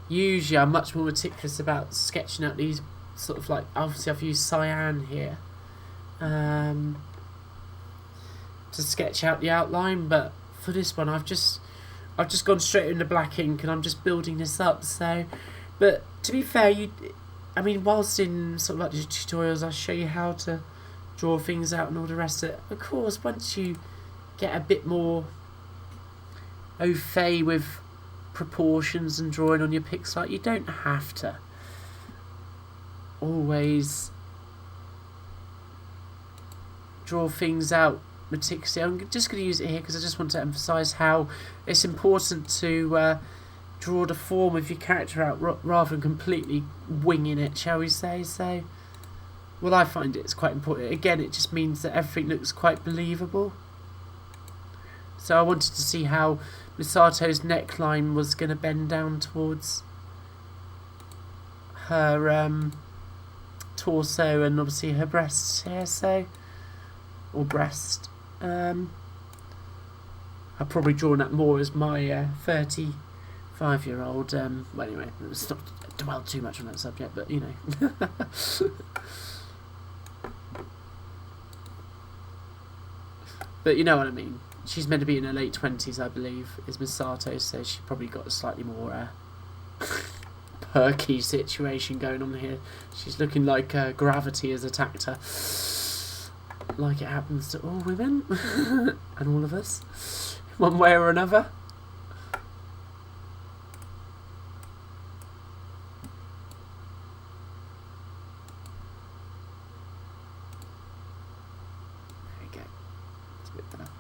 usually I'm much more meticulous about sketching out these sort of, like, obviously I've used cyan here to sketch out the outline, but for this one I've just gone straight into black ink and I'm just building this up. So, but to be fair, I mean, whilst in sort of like the tutorials I show you how to draw things out and all the rest of it. Of course, once you get a bit more au fait with proportions and drawing on your pixel art, you don't have to always draw things out meticulously. I'm just going to use it here because I just want to emphasise how it's important to draw the form of your character out rather than completely winging it, shall we say. So, well, I find it's quite important. Again, it just means that everything looks quite believable. So I wanted to see how Misato's neckline was going to bend down towards her torso and obviously her breasts here, so, or breast. I've probably drawn that more as my 35-year-old. Well, anyway, let's not dwell too much on that subject, but you know. But you know what I mean. She's meant to be in her late 20s, I believe, is Misato, so she probably got a slightly more perky situation going on here. She's looking like gravity has attacked her, like it happens to all women and all of us, one way or another. There we go. It's a bit better.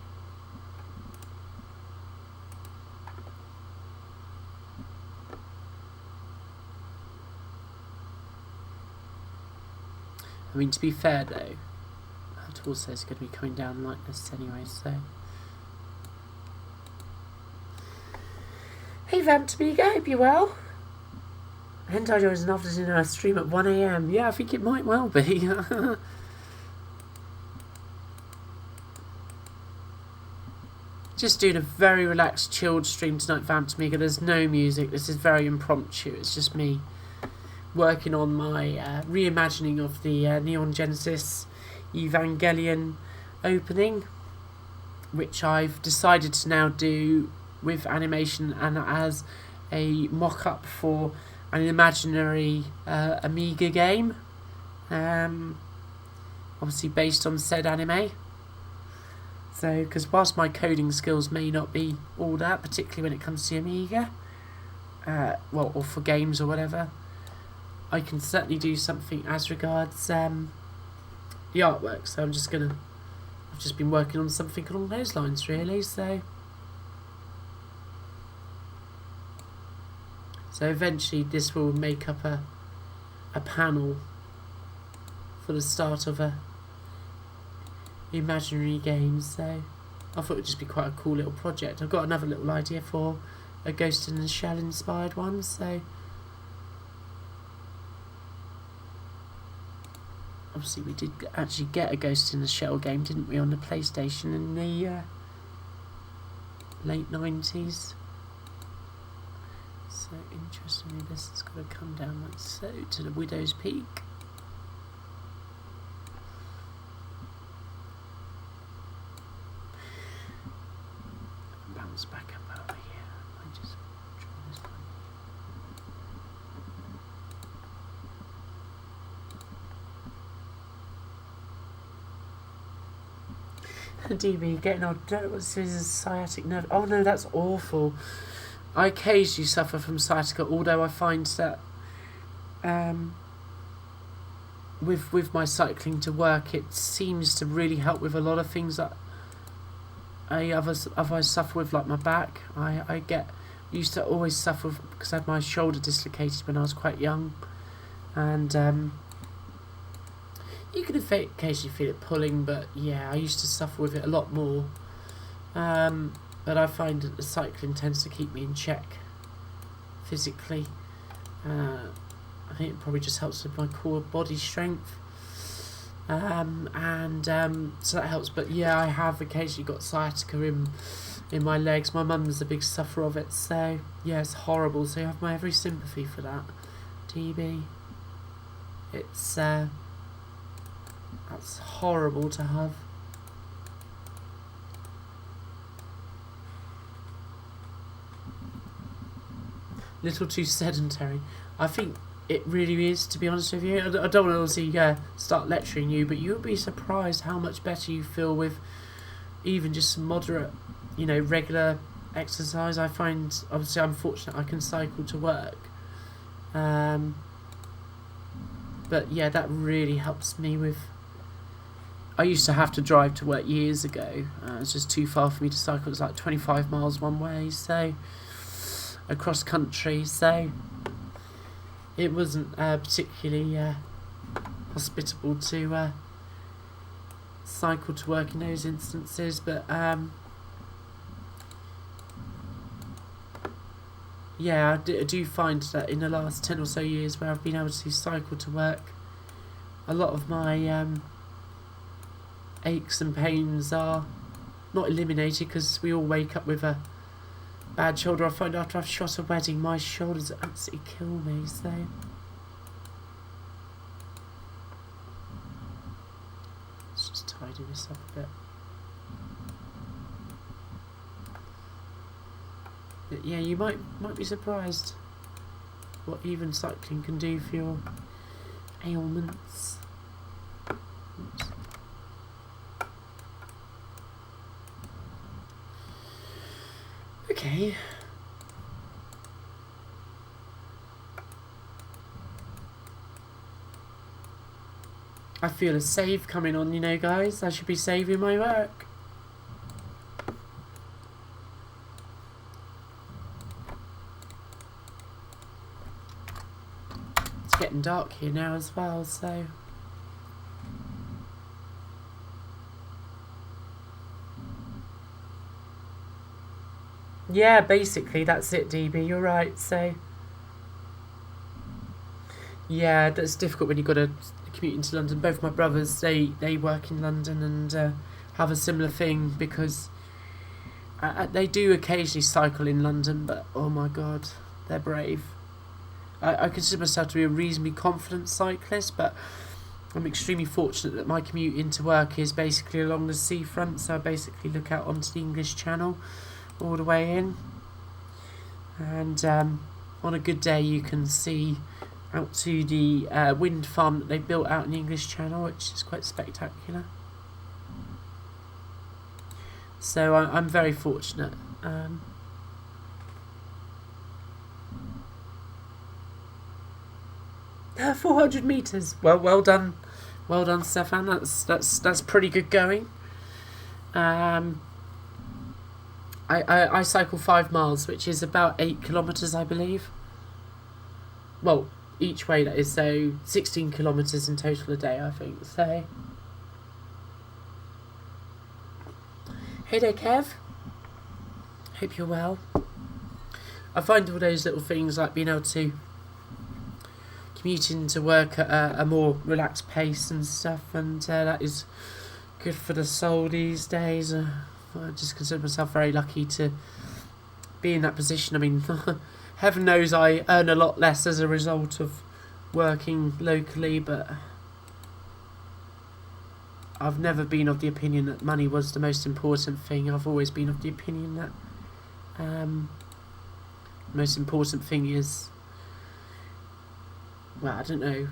I mean, to be fair though, her torso is going to be coming down like this anyway, so. Hey Vamp Amiga, hope you're well. Hentai Joy is an afternoon and I stream at 1 AM. Yeah, I think it might well be. Just doing a very relaxed, chilled stream tonight, Vamp Amiga. There's no music, this is very impromptu, it's just me working on my reimagining of the Neon Genesis Evangelion opening, which I've decided to now do with animation and as a mock-up for an imaginary Amiga game, obviously based on said anime. So, because whilst my coding skills may not be all that, particularly when it comes to Amiga, well, or for games or whatever, I can certainly do something as regards the artwork. So I've just been working on something along those lines, really. So eventually this will make up a panel for the start of a imaginary game. So I thought it would just be quite a cool little project. I've got another little idea for a Ghost in the Shell inspired one. So obviously we did actually get a Ghost in the Shell game, didn't we, on the PlayStation in the late 90s. So interestingly, this has got to come down like so to the Widow's Peak. Bounce back up over here. I just draw this one. DB, getting old. What's his sciatic nerve? Oh no, that's awful. I occasionally suffer from sciatica, although I find that with my cycling to work, it seems to really help with a lot of things that I otherwise suffer with, like my back. I used to always suffer because I had my shoulder dislocated when I was quite young, and you can occasionally feel it pulling, but yeah, I used to suffer with it a lot more. But I find that the cycling tends to keep me in check physically. I think it probably just helps with my core body strength. So that helps. But yeah, I have occasionally got sciatica in my legs. My mum's a big sufferer of it, so yeah, it's horrible. So you have my every sympathy for that, DB. It's that's horrible to have. Little too sedentary. I think It really is, to be honest with you. I don't want to obviously start lecturing you, but you'll be surprised how much better you feel with even just some moderate, regular exercise. I find, obviously, I'm fortunate I can cycle to work. But yeah, that really helps me with... I used to have to drive to work years ago. It's just too far for me to cycle. It's like 25 miles one way, so across country, so it wasn't particularly hospitable to cycle to work in those instances, but yeah, I do find that in the last 10 or so years where I've been able to cycle to work, a lot of my aches and pains are not eliminated, because we all wake up with a bad shoulder. I find after I've shot a wedding, my shoulders absolutely kill me, so... Let's just tidy this up a bit. But yeah, you might be surprised what even cycling can do for your ailments. Oops. Okay. I feel a save coming on, guys. I should be saving my work. It's getting dark here now as well, so... Yeah, basically, that's it, DB. You're right, so... Yeah, that's difficult when you've got to commute into London. Both my brothers, they work in London and have a similar thing, because they do occasionally cycle in London, but oh my god, they're brave. I consider myself to be a reasonably confident cyclist, but I'm extremely fortunate that my commute into work is basically along the seafront, so I basically look out onto the English Channel all the way in, and on a good day you can see out to the wind farm that they built out in the English Channel, which is quite spectacular. So I'm very fortunate. 400 meters. Well done, Stefan. That's pretty good going. I cycle 5 miles, which is about 8 kilometres, I believe. Well, each way that is, so 16 kilometres in total a day, I think. So, hey there, Kev. Hope you're well. I find all those little things, like being able to commute into work at a more relaxed pace and stuff, and that is good for the soul these days. I just consider myself very lucky to be in that position. I mean, heaven knows I earn a lot less as a result of working locally, but I've never been of the opinion that money was the most important thing. I've always been of the opinion that the most important thing is, well, I don't know,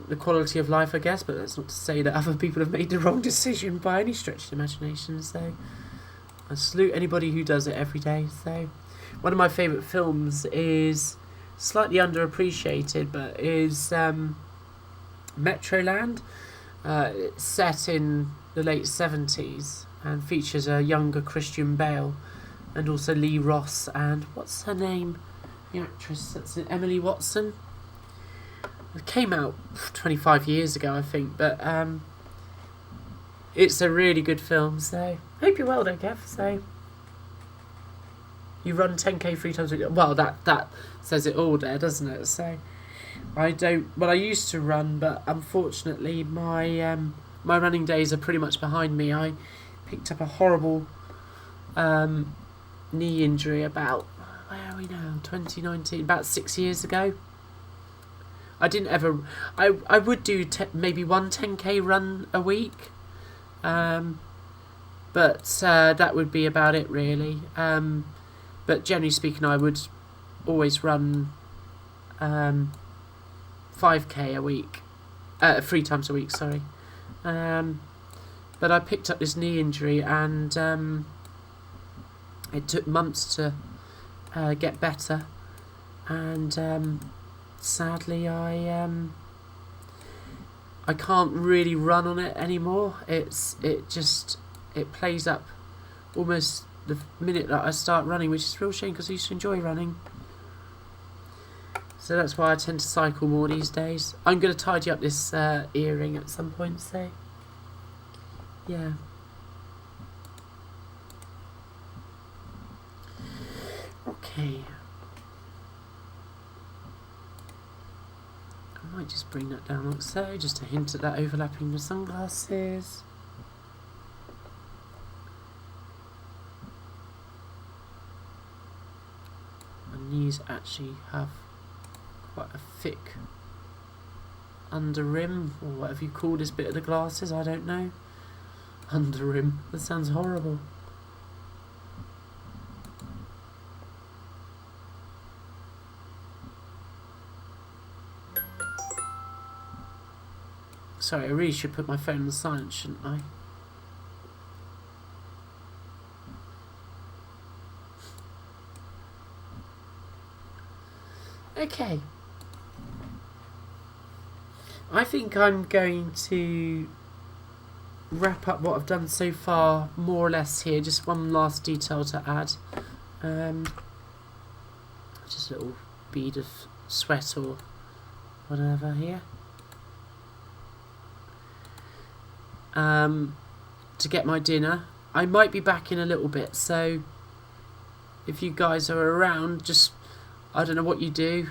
the quality of life, I guess, but that's not to say that other people have made the wrong decision by any stretch of the imagination. So I salute anybody who does it every day. So one of my favourite films is slightly underappreciated, but is Metroland. It's set in the late 70s and features a younger Christian Bale and also Lee Ross and what's her name? The actress that's in Emily Watson. It came out 25 years ago, I think, but it's a really good film, so hope you're well though, Kev. So you run 10k 3 times a week. Well, that says it all there, doesn't it? So I don't. Well, I used to run, but unfortunately my my running days are pretty much behind me. I picked up a horrible knee injury about, where are we now? 2019, about 6 years ago. I didn't ever. I would do maybe one 10k run a week, but that would be about it really. But generally speaking, I would always run 5k a week, 3 times a week, sorry. But I picked up this knee injury, and it took months to get better, and sadly I can't really run on it anymore. It plays up almost the minute that I start running, which is a real shame because I used to enjoy running. So that's why I tend to cycle more these days. I'm going to tidy up this earring at some point, so yeah. Okay. I might just bring that down like so, just to hint at that overlapping with sunglasses. My knees actually have quite a thick under rim, or whatever you call this bit of the glasses, I don't know. Under rim, that sounds horrible. Sorry, I really should put my phone on silent, shouldn't I? Okay. I think I'm going to wrap up what I've done so far, more or less here. Just one last detail to add. Just a little bead of sweat or whatever here. To get my dinner. I might be back in a little bit, so if you guys are around, just, I don't know what you do.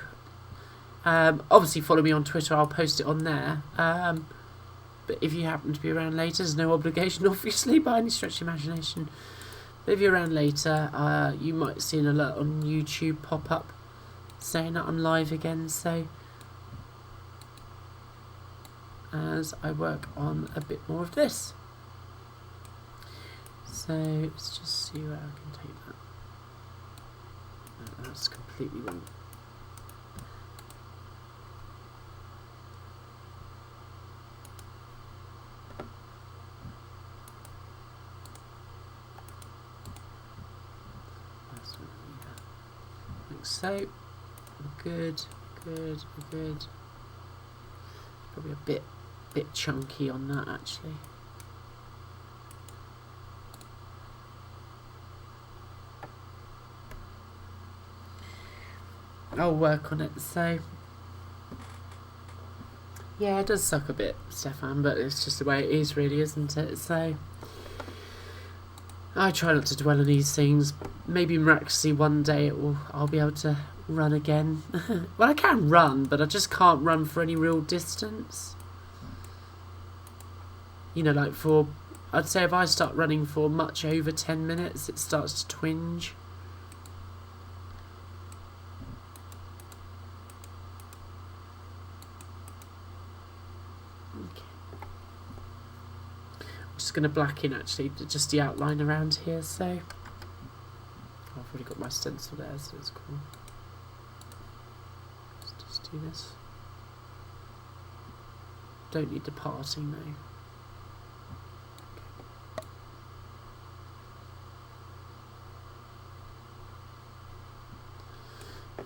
Obviously follow me on Twitter, I'll post it on there. But if you happen to be around later, there's no obligation obviously by any stretch of imagination. But if you're around later, you might see an alert on YouTube pop up saying that I'm live again, so as I work on a bit more of this. So let's just see where I can take that. No, that's completely wrong. Like so. Good. Probably a bit chunky on that actually. I'll work on it. So yeah, it does suck a bit, Stefan, but it's just the way it is really, isn't it? So I try not to dwell on these things. Maybe miraculously one day I'll be able to run again. Well, I can run, but I just can't run for any real distance. You know, like I'd say if I start running for much over 10 minutes, it starts to twinge. Okay. I'm just going to blacken actually just the outline around here, so I've already got my stencil there, so it's cool. Let's just do this. Don't need the parting though.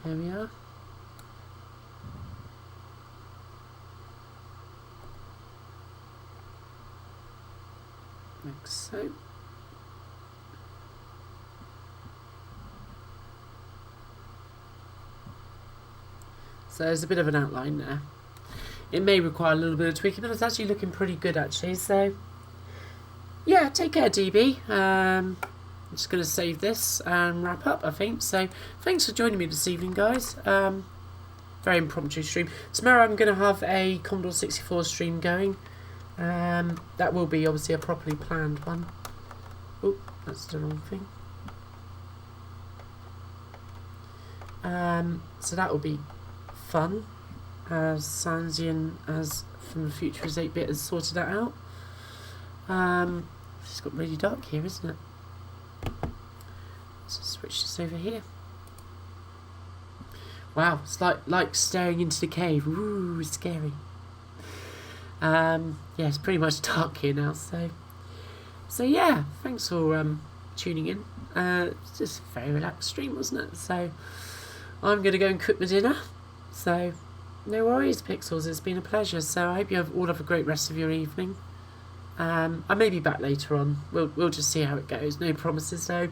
There we are. Like so. So there's a bit of an outline there. It may require a little bit of tweaking, but it's actually looking pretty good actually. So yeah, take care DB. I'm just going to save this and wrap up, I think. So thanks for joining me this evening, guys. Very impromptu stream. Tomorrow I'm going to have a Commodore 64 stream going. That will be obviously a properly planned one. Oh, that's the wrong thing. So that will be fun. As Sansian as from the future as 8-bit has sorted that out. It's got really dark here, isn't it? Let's switch this over here. Wow, it's like staring into the cave. Ooh, scary. Yeah, it's pretty much dark here now, so yeah, thanks for tuning in. It's just a very relaxed stream, wasn't it? So I'm gonna go and cook my dinner. So no worries, Pixels. It's been a pleasure. So I hope you all have a great rest of your evening. I may be back later on. We'll just see how it goes. No promises though.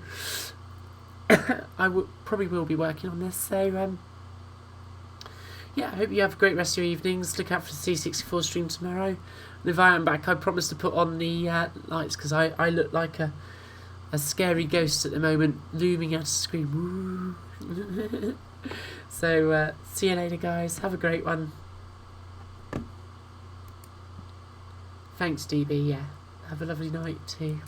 Probably will be working on this. So yeah, I hope you have a great rest of your evenings. Look out for the C64 stream tomorrow. And if I am back, I promise to put on the lights, because I look like a scary ghost at the moment, looming out of the screen. Woo. So, see you later, guys. Have a great one. Thanks, DB. Yeah. Have a lovely night, too.